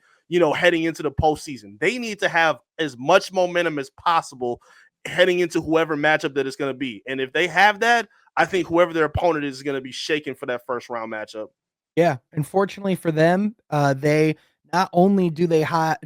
heading into the postseason. They need to have as much momentum as possible heading into whoever matchup that it's going to be. And if they have that, I think whoever their opponent is going to be shaken for that first round matchup. yeah. Unfortunately for them, they not only do they have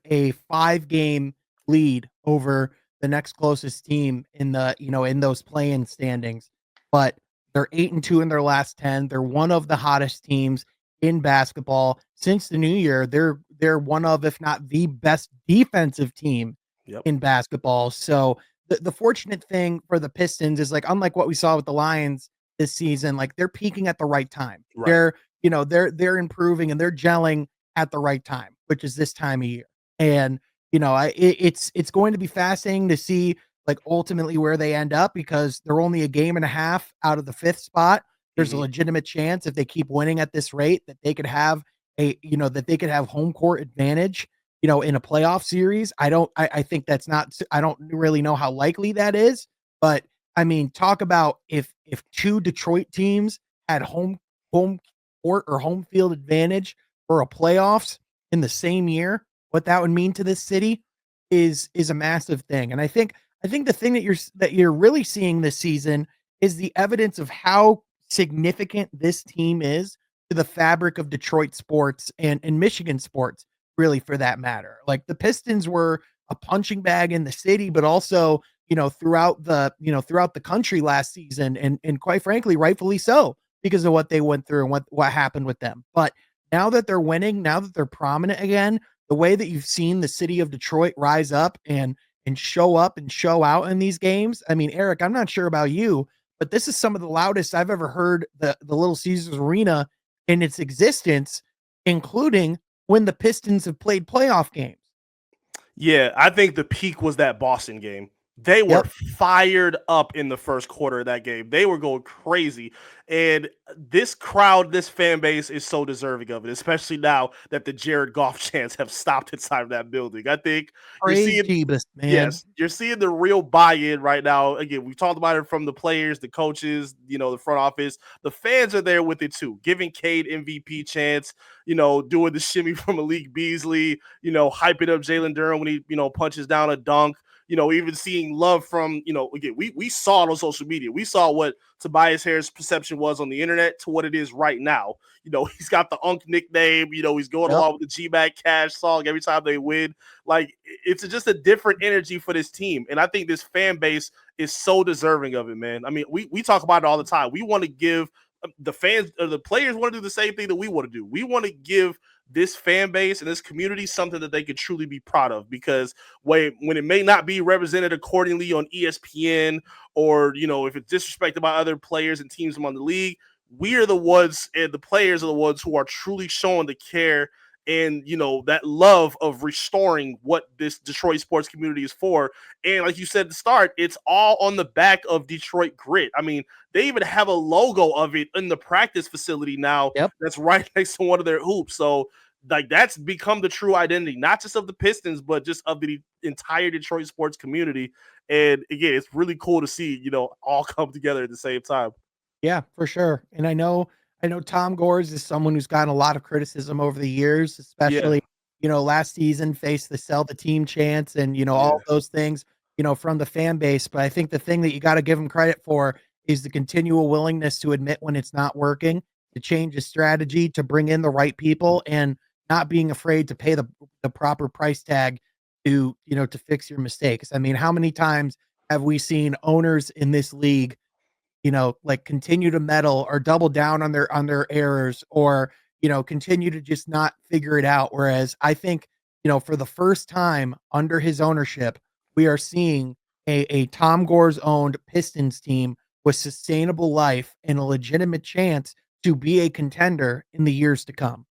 a 5-game lead over the next closest team in the in those play-in standings, but they're 8-2 in their last 10. They're one of the hottest teams in basketball since the new year. They're one of, if not the best defensive team Yep. in basketball. So the fortunate thing for the Pistons is, like, unlike what we saw with the Lions this season, like, they're peaking at the right time. Right. They're improving and they're gelling at the right time, which is this time of year. And it's going to be fascinating to see, like, ultimately where they end up, because they're only a game and a half out of the 5th spot. There's a Mm-hmm. legitimate chance, if they keep winning at this rate, that they could have that they could have home court advantage, in a playoff series. I think that's not, I don't really know how likely that is, but I mean, talk about if two Detroit teams had home court or home field advantage for a playoffs in the same year, what that would mean to this city is a massive thing. And I think the thing that you're really seeing this season is the evidence of how significant this team is to the fabric of Detroit sports and Michigan sports, really, for that matter. Like, the Pistons were a punching bag in the city, but also, throughout the country last season, and quite frankly, rightfully so, because of what they went through and what happened with them. But now that they're winning, now that they're prominent again, the way that you've seen the city of Detroit rise up and show up and show out in these games. I mean, Eric, I'm not sure about you, but this is some of the loudest I've ever heard the Little Caesars Arena in its existence, including when the Pistons have played playoff games. Yeah, I think the peak was that Boston game. They were Yep. fired up in the first quarter of that game. They were going crazy. And this crowd, this fan base is so deserving of it, especially now that the Jared Goff chants have stopped inside of that building. I think you're Praise seeing, Jeebus, man. yes, you're seeing the real buy-in right now. Again, we talked about it from the players, the coaches, the front office. The fans are there with it too, giving Cade MVP chance, doing the shimmy from Malik Beasley, hyping up Jalen Durham when he, punches down a dunk. Even seeing love from, again, we saw it on social media. We saw what Tobias Harris' perception was on the internet to what it is right now. He's got the Unk nickname. He's going Yep. along with the G-Back Cash song every time they win. Like, it's just a different energy for this team. And I think this fan base is so deserving of it, man. I mean, we talk about it all the time. We want to give the fans, or the players want to do the same thing that we want to do. We want to give this fan base and this community something that they could truly be proud of, because when it may not be represented accordingly on ESPN, or if it's disrespected by other players and teams among the league, we are the ones, and the players are the ones who are truly showing the care and that love of restoring what this Detroit sports community is for. And like you said at the start, it's all on the back of Detroit grit. I mean, they even have a logo of it in the practice facility now Yep. that's right next to one of their hoops. So, like, that's become the true identity, not just of the Pistons, but just of the entire Detroit sports community. And again, it's really cool to see, all come together at the same time. Yeah, for sure. And I know Tom Gores is someone who's gotten a lot of criticism over the years, Yeah, especially, last season faced the sell the team chance and, yeah. all those things, from the fan base. But I think the thing that you got to give him credit for is the continual willingness to admit when it's not working, to change his strategy, to bring in the right people, and not being afraid to pay the proper price tag to fix your mistakes. I mean, how many times have we seen owners in this league, like, continue to meddle or double down on their errors, or, continue to just not figure it out. Whereas I think, for the first time under his ownership, we are seeing a Tom Gores owned Pistons team with sustainable life and a legitimate chance to be a contender in the years to come.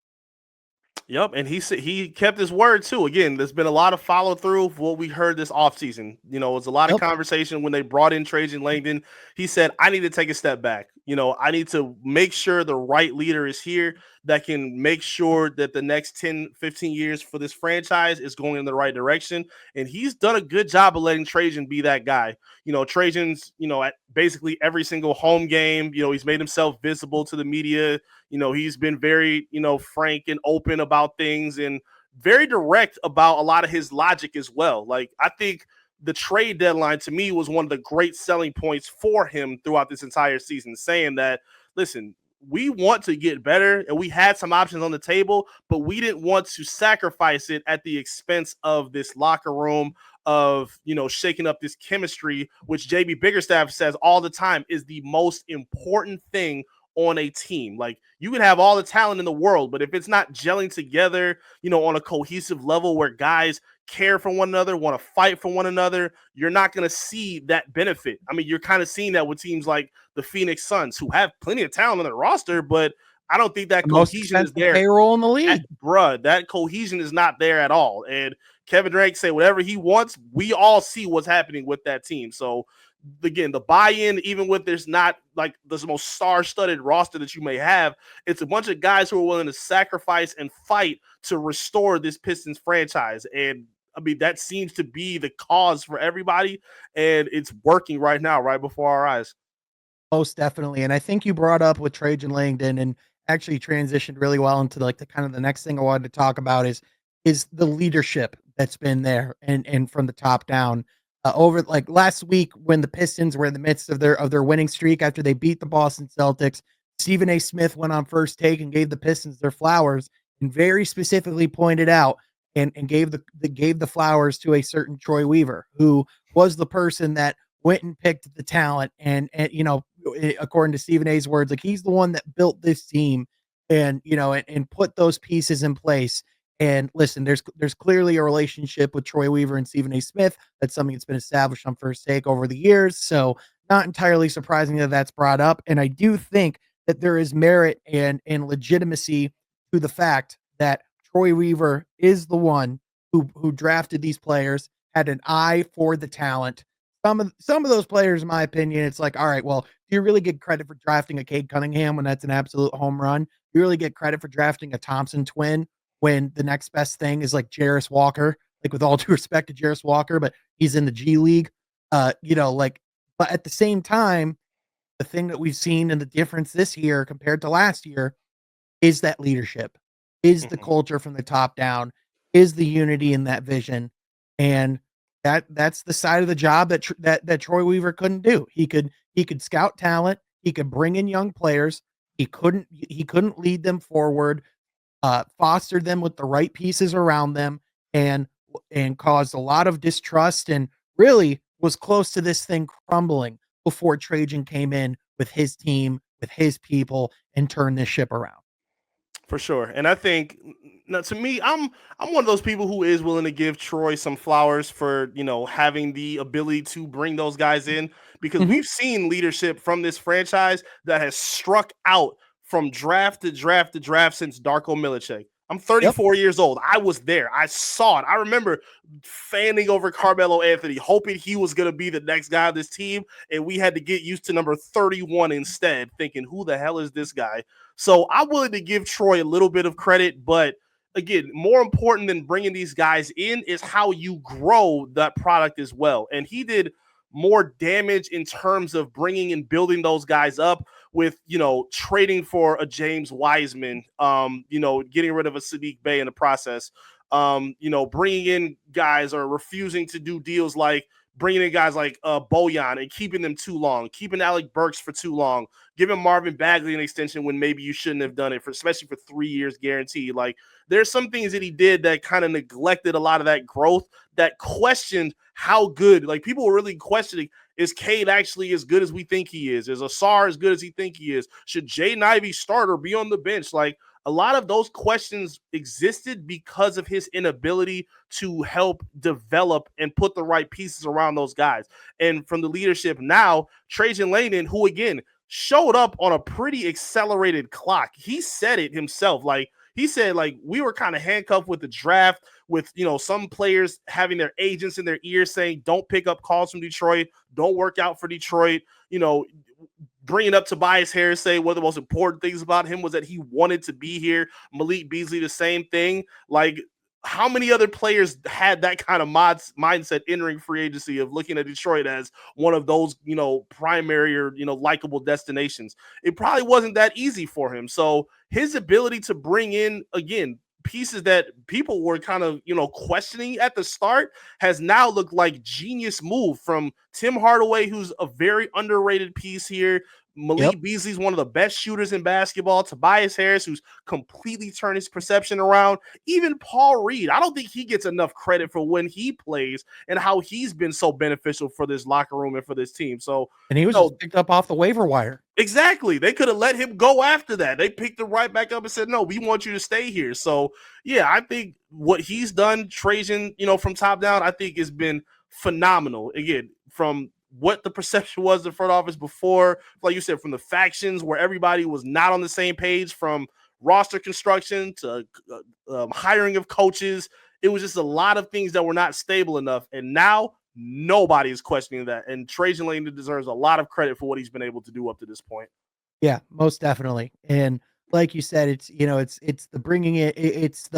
Yep, and he said he kept his word too. Again, there's been a lot of follow through of what we heard this offseason. You know, it was a lot of Yep. conversation when they brought in Trajan Langdon. He said, I need to take a step back. You know, I need to make sure the right leader is here that can make sure that the next 10, 15 years for this franchise is going in the right direction. And he's done a good job of letting Trajan be that guy. You know, Trajan's, you know, at basically every single home game, you know, he's made himself visible to the media. You know, he's been very, you know, frank and open about things and very direct about a lot of his logic as well. Like, I think the trade deadline to me was one of the great selling points for him throughout this entire season, saying that, listen, we want to get better and we had some options on the table, but we didn't want to sacrifice it at the expense of this locker room, of, you know, shaking up this chemistry, which JB Biggerstaff says all the time is the most important thing on a team. Like, you can have all the talent in the world, but if it's not gelling together, you know, on a cohesive level where guys care for one another, want to fight for one another, you're not going to see that benefit. I mean, you're kind of seeing that with teams like the Phoenix Suns, who have plenty of talent on their roster, but I don't think that The most cohesion is expensive there. payroll in the league. Bruh, that cohesion is not there at all. And Kevin Durant say whatever he wants. We all see what's happening with that team. So again, the buy-in, even with there's not like the most star-studded roster that you may have, it's a bunch of guys who are willing to sacrifice and fight to restore this Pistons franchise. And I mean, that seems to be the cause for everybody, and it's working right now, right before our eyes. Most definitely, and I think you brought up with Trajan Langdon and actually transitioned really well into like the kind of the next thing I wanted to talk about is the leadership that's been there and from the top down. Over like last week when the Pistons were in the midst of their winning streak after they beat the Boston Celtics, Stephen A. Smith went on First Take and gave the Pistons their flowers and very specifically pointed out and gave the flowers to a certain Troy Weaver, who was the person that went and picked the talent and you know, according to Stephen A's words, like he's the one that built this team and you know and put those pieces in place. And listen, there's clearly a relationship with Troy Weaver and Stephen A. Smith. That's something that's been established on First Take over the years. So not entirely surprising that that's brought up. And I do think that there is merit and legitimacy to the fact that Troy Weaver is the one who drafted these players, had an eye for the talent. Some of those players, in my opinion, it's like, all right, well, do you really get credit for drafting a Cade Cunningham when that's an absolute home run? Do you really get credit for drafting a Thompson twin when the next best thing is like Jarris Walker? Like, with all due respect to Jarris Walker, but he's in the G League. You know, like, but at the same time, the thing that we've seen and the difference this year compared to last year is that leadership, is the Mhm. culture from the top down, is the unity in that vision, and that's the side of the job that Troy Weaver couldn't do. He could scout talent, he could bring in young players, he couldn't lead them forward, foster them with the right pieces around them, and caused a lot of distrust, and really was close to this thing crumbling before Trajan came in with his team, with his people, and turned this ship around. For sure. And I think now to me, I'm one of those people who is willing to give Troy some flowers for, you know, having the ability to bring those guys in, because Mhm. we've seen leadership from this franchise that has struck out from draft to draft to draft since Darko Milicic. I'm Yep. 34 years old. I was there. I saw it. I remember fanning over Carmelo Anthony, hoping he was going to be the next guy on this team. And we had to get used to number 31 instead, thinking, who the hell is this guy? So I'm willing to give Troy a little bit of credit, but again, more important than bringing these guys in is how you grow that product as well. And he did more damage in terms of bringing and building those guys up with, you know, trading for a James Wiseman, you know, getting rid of a Sadiq Bey in the process, you know, bringing in guys or refusing to do deals like bringing in guys like Bojan and keeping them too long, keeping Alec Burks for too long, giving Marvin Bagley an extension when maybe you shouldn't have done it, for especially for 3 years guaranteed. Like, there's some things that he did that kind of neglected a lot of that growth, that questioned how good. Like, people were really questioning, is Cade actually as good as we think he is? Is Asar as good as he think he is? Should Jaden Ivey start or be on the bench? Like, a lot of those questions existed because of his inability to help develop and put the right pieces around those guys. And from the leadership now, Trajan Langdon, who again showed up on a pretty accelerated clock. He said it himself. Like, He said, like, we were kind of handcuffed with the draft, with, some players having their agents in their ears saying, don't pick up calls from Detroit, don't work out for Detroit. Bringing up Tobias Harris, saying one of the most important things about him was that he wanted to be here. Malik Beasley, the same thing. Like, how many other players had that kind of mindset entering free agency of looking at Detroit as one of those, primary or, likable destinations? It probably wasn't that easy for him. So his ability to bring in, again, pieces that people were kind of, questioning at the start has now looked like genius move from Tim Hardaway, who's a very underrated piece here. Yep. Malik Beasley's one of the best shooters in basketball. Tobias Harris, who's completely turned his perception around. Even Paul Reed, I don't think he gets enough credit for when he plays and how he's been so beneficial for this locker room and for this team. So, And he was just picked up off the waiver wire. exactly. They could have let him go after that. They picked him right back up and said, no, we want you to stay here. So, yeah, I think what he's done, Trajan, from top down, I think has been phenomenal. Again, from what the perception was in the front office before, like you said, from the factions where everybody was not on the same page, from roster construction to hiring of coaches. It was just a lot of things that were not stable enough. And now nobody is questioning that. And Trajan Langdon deserves a lot of credit for what he's been able to do up to this point. Yeah, most definitely. And like you said, it's the bringing it's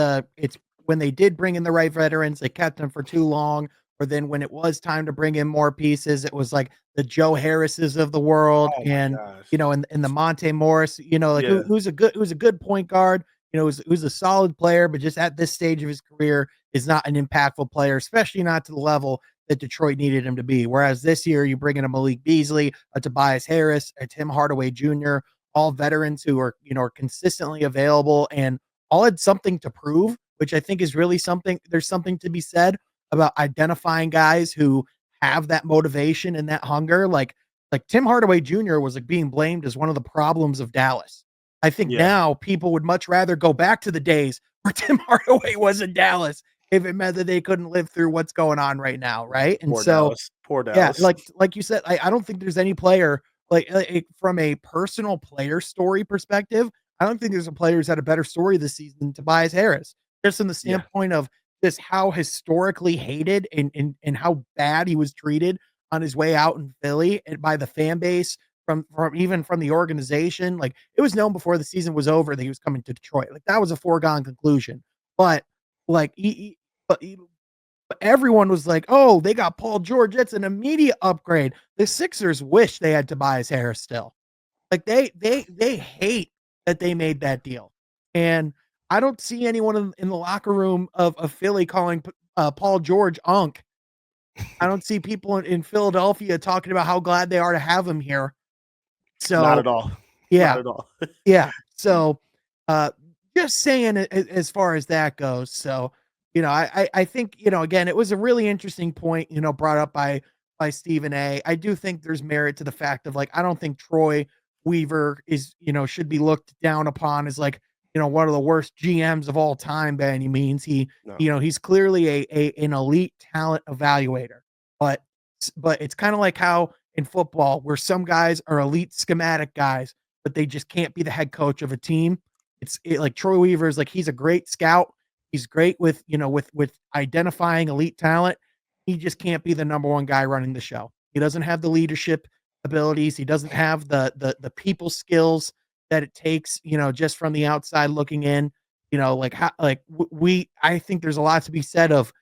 when they did bring in the right veterans, they kept them for too long. Or then when it was time to bring in more pieces, it was like the Joe Harrises of the world, Oh my and gosh. and the Monte Morris, like Yeah. who's a good point guard, who's a solid player, but just at this stage of his career is not an impactful player, especially not to the level that Detroit needed him to be. Whereas this year, you bring in a Malik Beasley, a Tobias Harris, a Tim Hardaway Jr., all veterans who are, are consistently available and all had something to prove, which I think is really something. There's something to be said about identifying guys who have that motivation and that hunger. Like Tim Hardaway Jr. was like being blamed as one of the problems of Dallas. I think Yeah. now people would much rather go back to the days where Tim Hardaway was in Dallas if it meant that they couldn't live through what's going on right now, right? And Poor so, Dallas. Poor yeah, Dallas. like you said, I don't think there's any player from a personal player story perspective. I don't think there's a player who's had a better story this season than Tobias Harris, just in the Yeah. standpoint of just how historically hated and how bad he was treated on his way out in Philly and by the fan base from even from the organization. Like it was known before the season was over that he was coming to Detroit. Like that was a foregone conclusion. But like but everyone was like, "Oh, they got Paul George. That's an immediate upgrade." The Sixers wish they had Tobias Harris still. Like they hate that they made that deal. And I don't see anyone in the locker room of Philly calling Paul George Unk. I don't see people in Philadelphia talking about how glad they are to have him here. Not So, at all. Not yeah, at all. yeah. So, uh, just saying as far as that goes. So, I think, again, it was a really interesting point, brought up by Stephen A. I do think there's merit to the fact of like, I don't think Troy Weaver is, should be looked down upon as like, one of the worst GMs of all time by any means. No. He's clearly an elite talent evaluator, but it's kind of like how in football, where some guys are elite schematic guys, but they just can't be the head coach of a team. Like Troy Weaver is like he's a great scout. He's great with with identifying elite talent. He just can't be the number one guy running the show. He doesn't have the leadership abilities. He doesn't have the people skills that it takes. Just from the outside looking in. Like how like we. I think there's a lot to be said of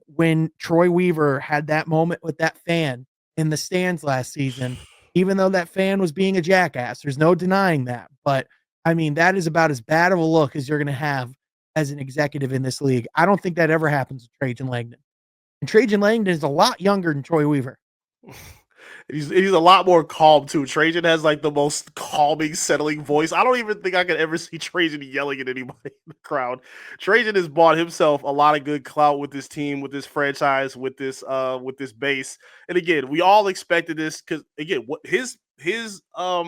when Troy Weaver had that moment with that fan in the stands last season, even though that fan was being a jackass. There's no denying that. But I mean, that is about as bad of a look as you're going to have as an executive in this league. I don't think that ever happens to Trajan Langdon. And Trajan Langdon is a lot younger than Troy Weaver. He's a lot more calm too. Trajan has like the most calming, settling voice. I don't even think I could ever see Trajan yelling at anybody in the crowd. Trajan has bought himself a lot of good clout with this team, with this franchise, with this base. And again, we all expected this because again, what his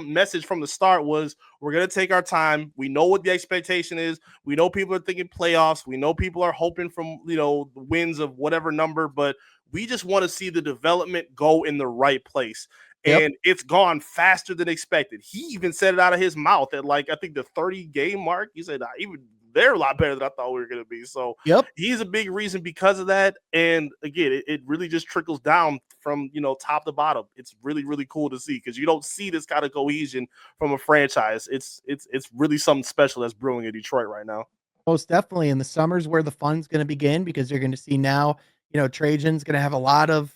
message from the start was we're gonna take our time. We know what the expectation is. We know people are thinking playoffs. We know people are hoping from wins of whatever number, but we just want to see the development go in the right place. Yep. And it's gone faster than expected. He even said it out of his mouth at like I think the 30 game mark. He said even they're a lot better than I thought we were going to be. So Yep. he's a big reason because of that. And again, it really just trickles down from, top to bottom. It's really, really cool to see because you don't see this kind of cohesion from a franchise. It's really something special that's brewing in Detroit right now. Most definitely. And the summer's where the fun's going to begin because you're going to see now, Trajan's going to have a lot of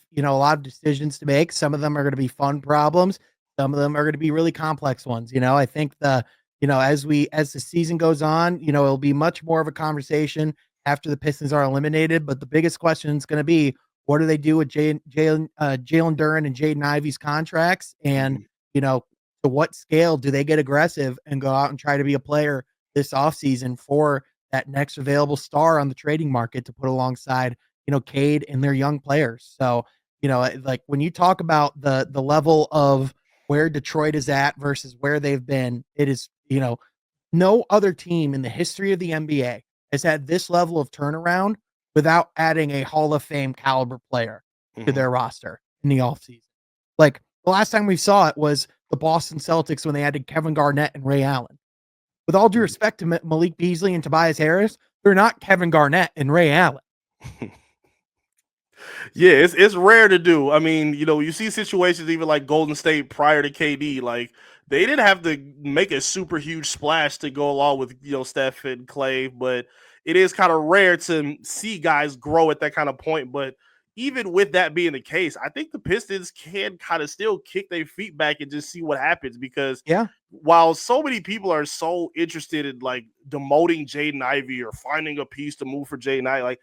decisions to make. Some of them are going to be fun problems. Some of them are going to be really complex ones. I think as the season goes on, it'll be much more of a conversation after the Pistons are eliminated. But the biggest question is going to be, what do they do with Jalen Duren and Jaden Ivey's contracts? And, Mhm. you know, to what scale do they get aggressive and go out and try to be a player this offseason for that next available star on the trading market to put alongside, Cade and their young players. So, like when you talk about the level of where Detroit is at versus where they've been, it is, no other team in the history of the NBA has had this level of turnaround without adding a Hall of Fame caliber player to Mhm. their roster in the offseason. Like the last time we saw it was the Boston Celtics when they added Kevin Garnett and Ray Allen. With all due respect to Malik Beasley and Tobias Harris, they're not Kevin Garnett and Ray Allen. Yeah, it's rare to do. I mean, you see situations even like Golden State prior to KD, like they didn't have to make a super huge splash to go along with Steph and Clay, but it is kind of rare to see guys grow at that kind of point. But even with that being the case, I think the Pistons can kind of still kick their feet back and just see what happens because Yeah. while so many people are so interested in like demoting Jaden Ivey or finding a piece to move for Jaden Ivey, like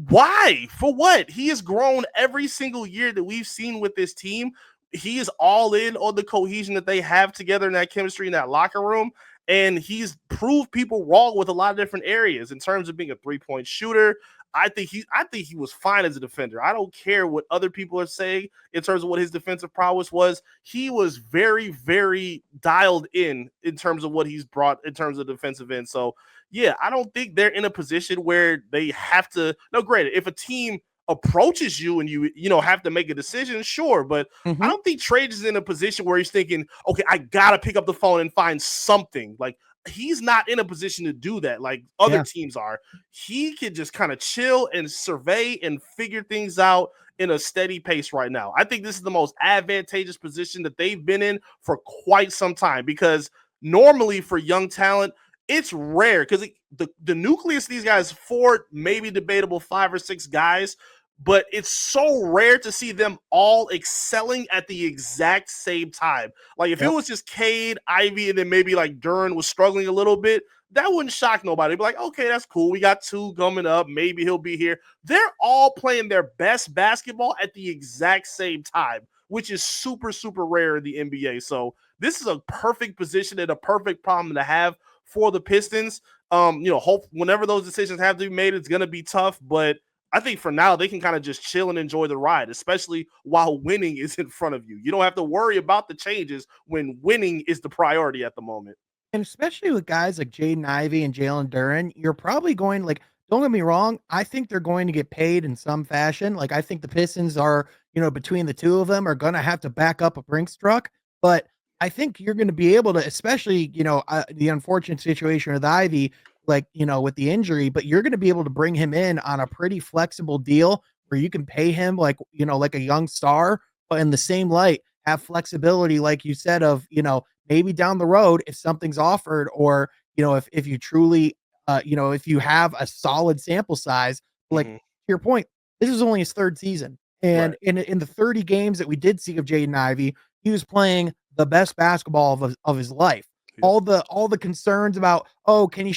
why? For what? He has grown every single year that we've seen with this team. He is all in on the cohesion that they have together in that chemistry in that locker room. And he's proved people wrong with a lot of different areas in terms of being a three-point shooter. I think he was fine as a defender. I don't care what other people are saying in terms of what his defensive prowess was. He was very, very dialed in terms of what he's brought in terms of defensive end. So yeah, I don't think they're in a position where they have to. No, granted, if a team approaches you and you have to make a decision, sure, but I Mhm. don't think Trade is in a position where he's thinking, okay, I gotta pick up the phone and find something. Like he's not in a position to do that like other Yeah. teams are. He can just kind of chill and survey and figure things out in a steady pace right now. I think this is the most advantageous position that they've been in for quite some time because normally for young talent, it's rare because the nucleus of these guys, four, maybe debatable, five or six guys, but it's so rare to see them all excelling at the exact same time. Like if it Yep. was just Cade, Ivy, and then maybe like Duran was struggling a little bit, that wouldn't shock nobody. It'd be like, okay, that's cool. We got two coming up. Maybe he'll be here. They're all playing their best basketball at the exact same time, which is super, super rare in the NBA. So this is a perfect position and a perfect problem to have for the Pistons. Hope whenever those decisions have to be made, it's gonna be tough, but I think for now they can kind of just chill and enjoy the ride, especially while winning is in front of you. You don't have to worry about the changes when winning is the priority at the moment. And especially with guys like Jaden Ivey and Jalen Duren, you're probably going like, don't get me wrong, I think they're going to get paid in some fashion. Like I think the Pistons are, between the two of them are gonna have to back up a Brinks truck. But I think you're gonna be able to, especially, the unfortunate situation with Ivy, like, with the injury, but you're gonna be able to bring him in on a pretty flexible deal where you can pay him like, like a young star, but in the same light, have flexibility, like you said, of, maybe down the road if something's offered or if you truly if you have a solid sample size, like to Mhm. your point, this is only his third season, and Right. in the 30 games that we did see of Jaden Ivey, he was playing the best basketball of his life. Yep. All the concerns about, oh, can he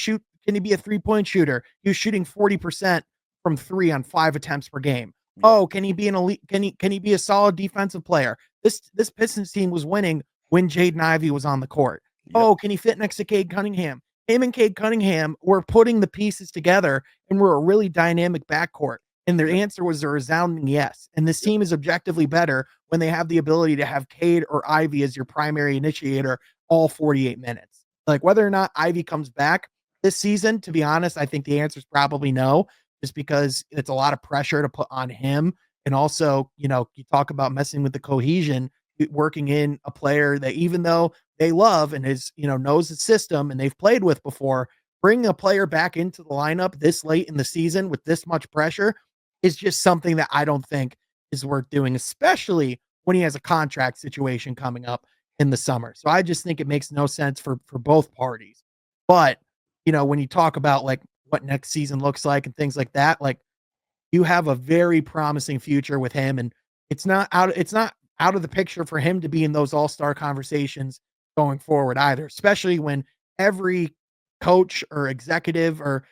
be a 3-point shooter, he was shooting 40% from three on 5 attempts per game. Yep. Oh, can he be an elite, can he be a solid defensive player? This Pistons team was winning when Jaden Ivey was on the court. Yep. Oh, can he fit next to Cade Cunningham? Him and Cade Cunningham were putting the pieces together and were a really dynamic backcourt. And their Yep. answer was a resounding yes. And this Yep. team is objectively better when they have the ability to have Cade or Ivy as your primary initiator all 48 minutes. Like whether or not Ivy comes back this season, to be honest, I think the answer is probably no, just because it's a lot of pressure to put on him. And also, you talk about messing with the cohesion, working in a player that even though they love and knows the system and they've played with before, bringing a player back into the lineup this late in the season with this much pressure is just something that I don't think is worth doing, especially when he has a contract situation coming up in the summer. So I just think it makes no sense for both parties. But, when you talk about like what next season looks like and things like that, like you have a very promising future with him, and it's not out of the picture for him to be in those all-star conversations going forward either, especially when every coach or executive or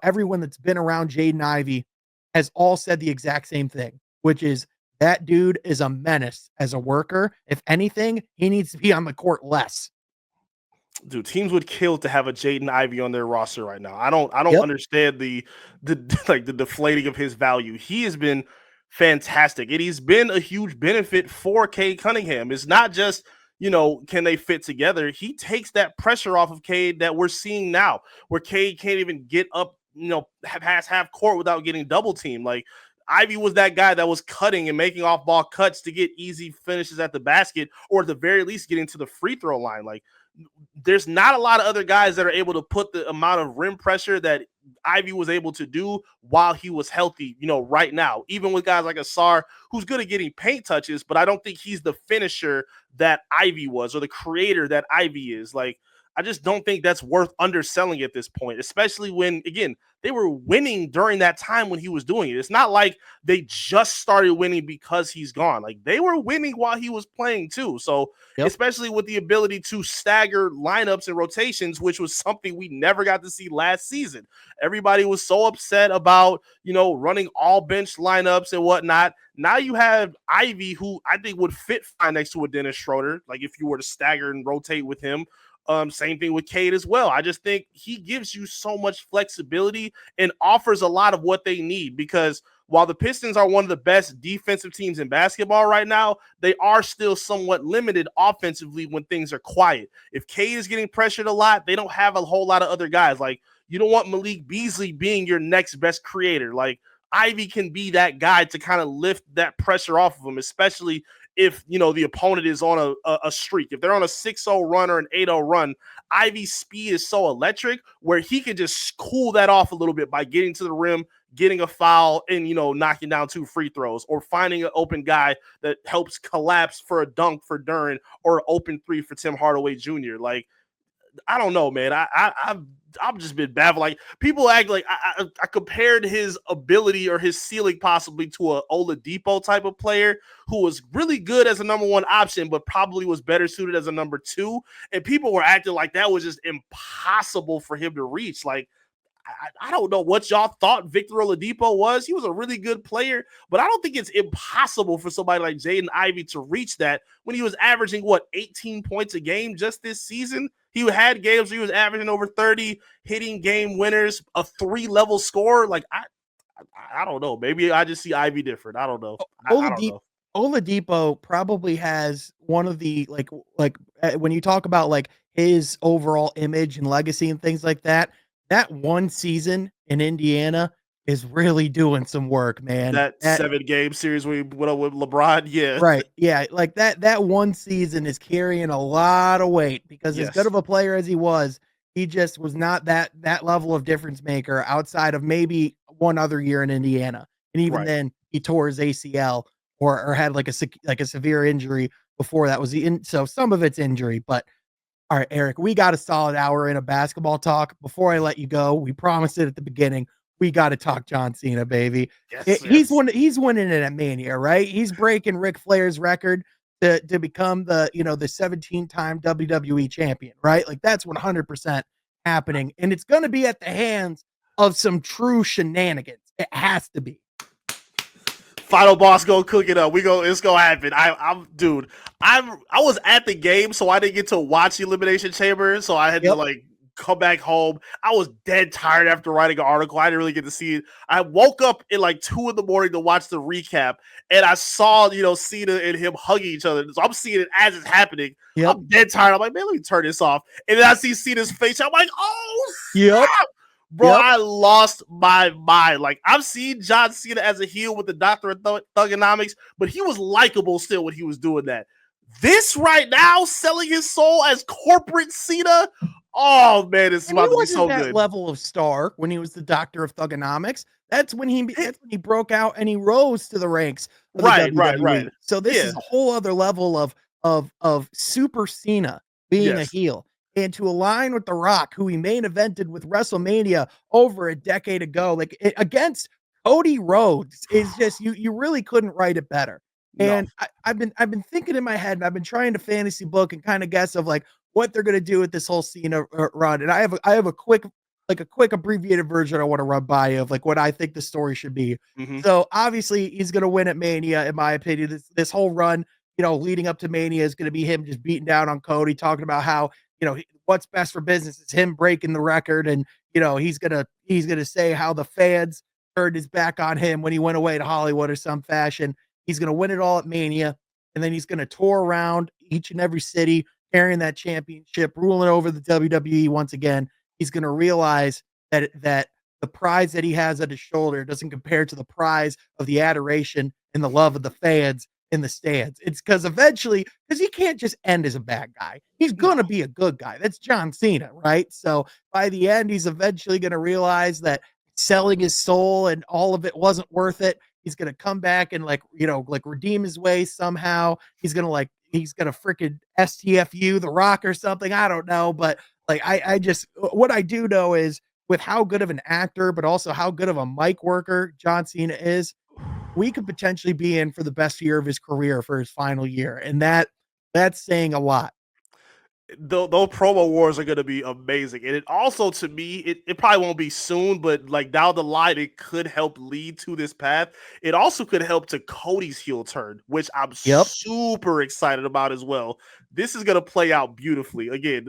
everyone that's been around Jaden Ivey has all said the exact same thing, which is that dude is a menace as a worker. If anything, he needs to be on the court less. Dude, teams would kill to have a Jaden Ivey on their roster right now. I don't Yep. understand the like the deflating of his value. He has been fantastic, and he's been a huge benefit for Cade Cunningham. It's not just can they fit together. He takes that pressure off of Cade that we're seeing now, where Cade can't even get up, has half court without getting double teamed. Like Ivy was that guy that was cutting and making off ball cuts to get easy finishes at the basket, or at the very least getting to the free throw line. Like there's not a lot of other guys that are able to put the amount of rim pressure that Ivy was able to do while he was healthy, right now. Even with guys like Asar, who's good at getting paint touches, but I don't think he's the finisher that Ivy was, or the creator that Ivy is. Like, I just don't think that's worth underselling at this point, especially when, again, they were winning during that time when he was doing it. It's not like they just started winning because he's gone. Like, they were winning while he was playing too. So, Yep. especially with the ability to stagger lineups and rotations, which was something we never got to see last season. Everybody was so upset about, running all bench lineups and whatnot. Now you have Ivy, who I think would fit fine next to a Dennis Schroeder. Like if you were to stagger and rotate with him. Same thing with Cade as well. I just think he gives you so much flexibility and offers a lot of what they need, because while the Pistons are one of the best defensive teams in basketball right now, they are still somewhat limited offensively when things are quiet. If Cade is getting pressured a lot, they don't have a whole lot of other guys. Like, you don't want Malik Beasley being your next best creator. Like, Ivy can be that guy to kind of lift that pressure off of him, especially if the opponent is on a streak. If they're on a 6-0 run or an 8-0 run, Ivy's speed is so electric where he can just cool that off a little bit by getting to the rim, getting a foul, and knocking down 2 free throws, or finding an open guy that helps collapse for a dunk for Duren, or an open 3 for Tim Hardaway Jr. Like, I don't know, man. I've just been baffled. Like, people act like I compared his ability or his ceiling possibly to a Oladipo type of player who was really good as a number 1 option, but probably was better suited as a number 2. And people were acting like that was just impossible for him to reach. Like, I don't know what y'all thought Victor Oladipo was. He was a really good player, but I don't think it's impossible for somebody like Jaden Ivey to reach that when he was averaging, 18 points a game just this season. He had games where he was averaging over 30, hitting game winners, a 3-level score. Like, I don't know. Maybe I just see Ivy different. I don't know. I don't know. Oladipo probably has one of the when you talk about like his overall image and legacy and things like that, that one season in Indiana is really doing some work, man. That 7-game series we went up with LeBron. Yeah. Right. Yeah, like that one season is carrying a lot of weight, because as good Yes. of a player as he was, he just was not that level of difference maker outside of maybe one other year in Indiana. And even Right. then he tore his ACL, or had like a severe injury before that. So some of it's injury, but all right, Eric, we got a solid hour in a basketball talk. Before I let you go, we promised it at the beginning. We got to talk John Cena, baby. Yes. He's Yes. he's winning it at Mania, right? He's breaking Ric Flair's record to become the 17-time WWE champion, right? Like, that's 100% happening, and it's going to be at the hands of some true shenanigans. It has to be. Final boss gonna cook it up. It's gonna happen. Dude. I was at the game, so I didn't get to watch Elimination Chamber. So I had to Yep. come back home. I was dead tired after writing an article. I didn't really get to see it. I woke up at 2 in the morning to watch the recap, and I saw Cena and him hugging each other. So I'm seeing it as it's happening. Yep. I'm dead tired. I'm like, man, let me turn this off. And then I see Cena's face. I'm like, oh, Yep. bro, Yep. I lost my mind. Like, I've seen John Cena as a heel with the Doctor of Thugonomics, but he was likable still when he was doing that. This right now, selling his soul as corporate Cena, Oh man, it's And he about to be wasn't so that good. level of star when he was the doctor of thugonomics. That's when he It- that's when he broke out and he rose to the ranks of the right. WWE. So this Yeah. is a whole other level of Super Cena being a Yes. heel. And to align with The Rock, who he main evented with WrestleMania over a decade ago, like against Cody Rhodes, is just you really couldn't write it better. No. And I've been thinking in my head, and I've been trying to fantasy book and kind of guess of like what they're gonna do with this whole Cena run. And I have a quick like a quick abbreviated version I want to run by of like what I think the story should be. Hmm. So obviously he's gonna win at Mania, in my opinion. This whole run, leading up to Mania is gonna be him just beating down on Cody, talking about how what's best for business is him breaking the record, and he's gonna say how the fans turned his back on him when he went away to Hollywood or some fashion. He's gonna win it all at Mania, and then he's gonna tour around each and every city carrying that championship, ruling over the WWE once again. He's going to realize that the prize that he has at his shoulder doesn't compare to the prize of the adoration and the love of the fans in the stands. It's because eventually, because he can't just end as a bad guy. He's No. going to be a good guy. That's John Cena, right? So by the end, he's eventually going to realize that selling his soul and all of it wasn't worth it. He's going to come back and like redeem his way somehow. He's gonna freaking STFU the Rock or something. I don't know, but like I just what I do know is with how good of an actor, but also how good of a mic worker John Cena is, we could potentially be in for the best year of his career for his final year, and that's saying a lot. Those promo wars are going to be amazing. And it also, to me, it probably won't be soon, but like down the line, it could help lead to this path. It also could help to Cody's heel turn, which I'm Yep, super excited about as well. This is going to play out beautifully. Again,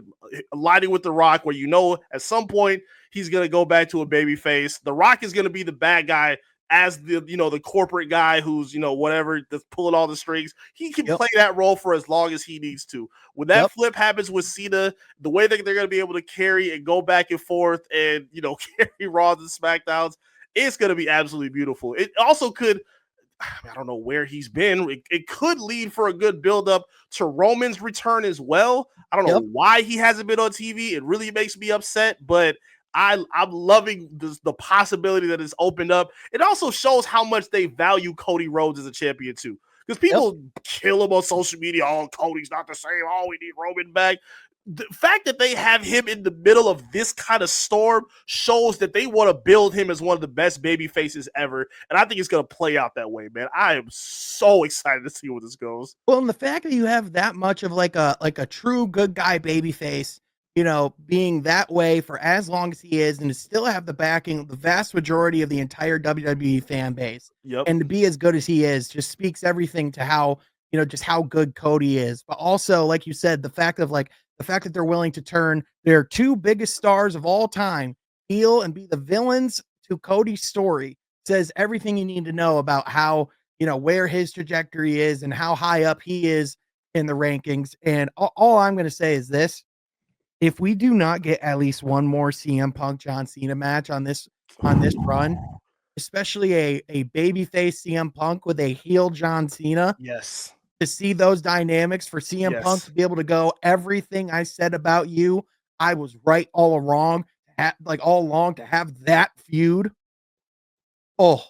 aligning with The Rock, where at some point he's going to go back to a baby face. The Rock is going to be the bad guy as the corporate guy who's whatever that's pulling all the strings. He can yep, play that role for as long as he needs to. When that yep, flip happens with Cena, the way that they're going to be able to carry and go back and forth and carry Raws and SmackDowns, it's going to be absolutely beautiful. It also could, I don't know where he's been. It could lead for a good buildup to Roman's return as well. I don't know yep. why he hasn't been on TV. It really makes me upset, but I'm loving the possibility that it's opened up. It also shows how much they value Cody Rhodes as a champion too. Because Yep. people kill him on social media. Oh, Cody's not the same. Oh, we need Roman back. The fact that they have him in the middle of this kind of storm shows that they want to build him as one of the best baby faces ever. And I think it's going to play out that way, man. I am so excited to see where this goes. Well, and the fact that you have that much of like a true good guy baby face, being that way for as long as he is, and to still have the backing of the vast majority of the entire WWE fan base, Yep. and to be as good as he is, just speaks everything to how just how good Cody is. But also, like you said, the fact that they're willing to turn their two biggest stars of all time heel and be the villains to Cody's story says everything you need to know about how where his trajectory is and how high up he is in the rankings. And all I'm going to say is this: if we do not get at least one more CM Punk John Cena match on this run, especially a babyface CM Punk with a heel John Cena, Yes. to see those dynamics for CM Punk Yes. to be able to go, everything I said about you, I was right all along, like all along, to have that feud. Oh,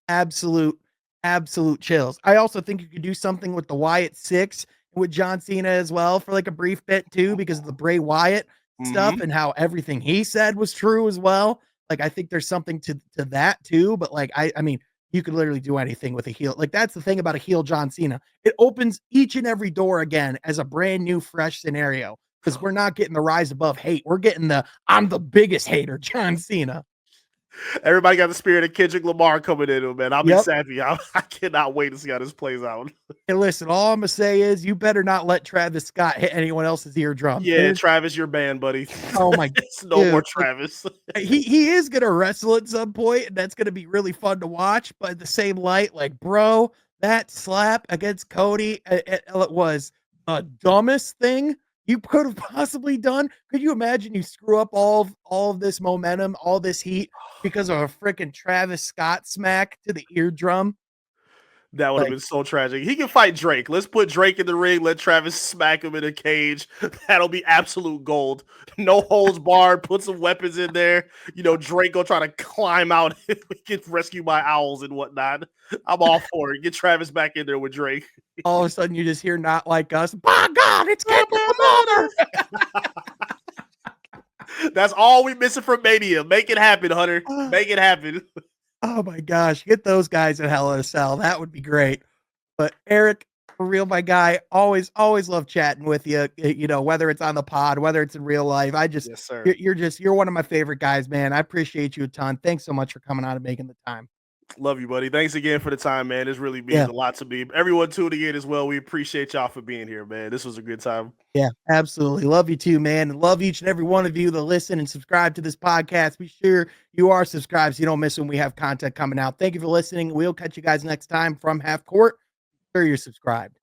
absolute, absolute chills. I also think you could do something with the Wyatt Six with John Cena as well for like a brief bit too, because of the Bray Wyatt stuff Mm-hmm. and how everything he said was true as well. Like I think there's something to that too. But like I mean, you could literally do anything with a heel. Like that's the thing about a heel John Cena. It opens each and every door again as a brand new, fresh scenario. Because we're not getting the rise above hate. We're getting the I'm the biggest hater, John Cena. Everybody got the spirit of Kendrick Lamar coming in, man. I'm Yep. excited. I cannot wait to see how this plays out. And listen, all I'm gonna say is you better not let Travis Scott hit anyone else's eardrum. Yeah, Travis, your band, buddy. Oh my It's no more dude, like Travis. he is gonna wrestle at some point, and that's gonna be really fun to watch. But in the same light, like bro, that slap against Cody, it was the dumbest thing you could have possibly done. Could you imagine you screw up all of this momentum, all this heat because of a freaking Travis Scott smack to the eardrum? That would have Like, been so tragic. He can fight Drake. Let's put Drake in the ring. Let Travis smack him in a cage. That'll be absolute gold. No holds barred. Put some weapons in there. Drake go try to climb out. Get rescued by owls and whatnot. I'm all for it. Get Travis back in there with Drake. all of a sudden you just hear "Not Like Us." By God, it's Kendrick Lamar. That's all we missing from Mania. Make it happen, Hunter. Make it happen. Oh my gosh, get those guys in Hell in a Cell. That would be great. But Eric, for real, my guy, always love chatting with you. Whether it's on the pod, whether it's in real life. Yes, sir. You're one of my favorite guys, man. I appreciate you a ton. Thanks so much for coming on and making the time. Love you, buddy. Thanks again for the time, man. This really means Yeah. a lot to me. Everyone tuning in as well. We appreciate y'all for being here, man. This was a good time. Yeah, absolutely. Love you too, man. And love each and every one of you that listen and subscribe to this podcast. Be sure you are subscribed so you don't miss when we have content coming out. Thank you for listening. We'll catch you guys next time from Half Court. Be sure you're subscribed.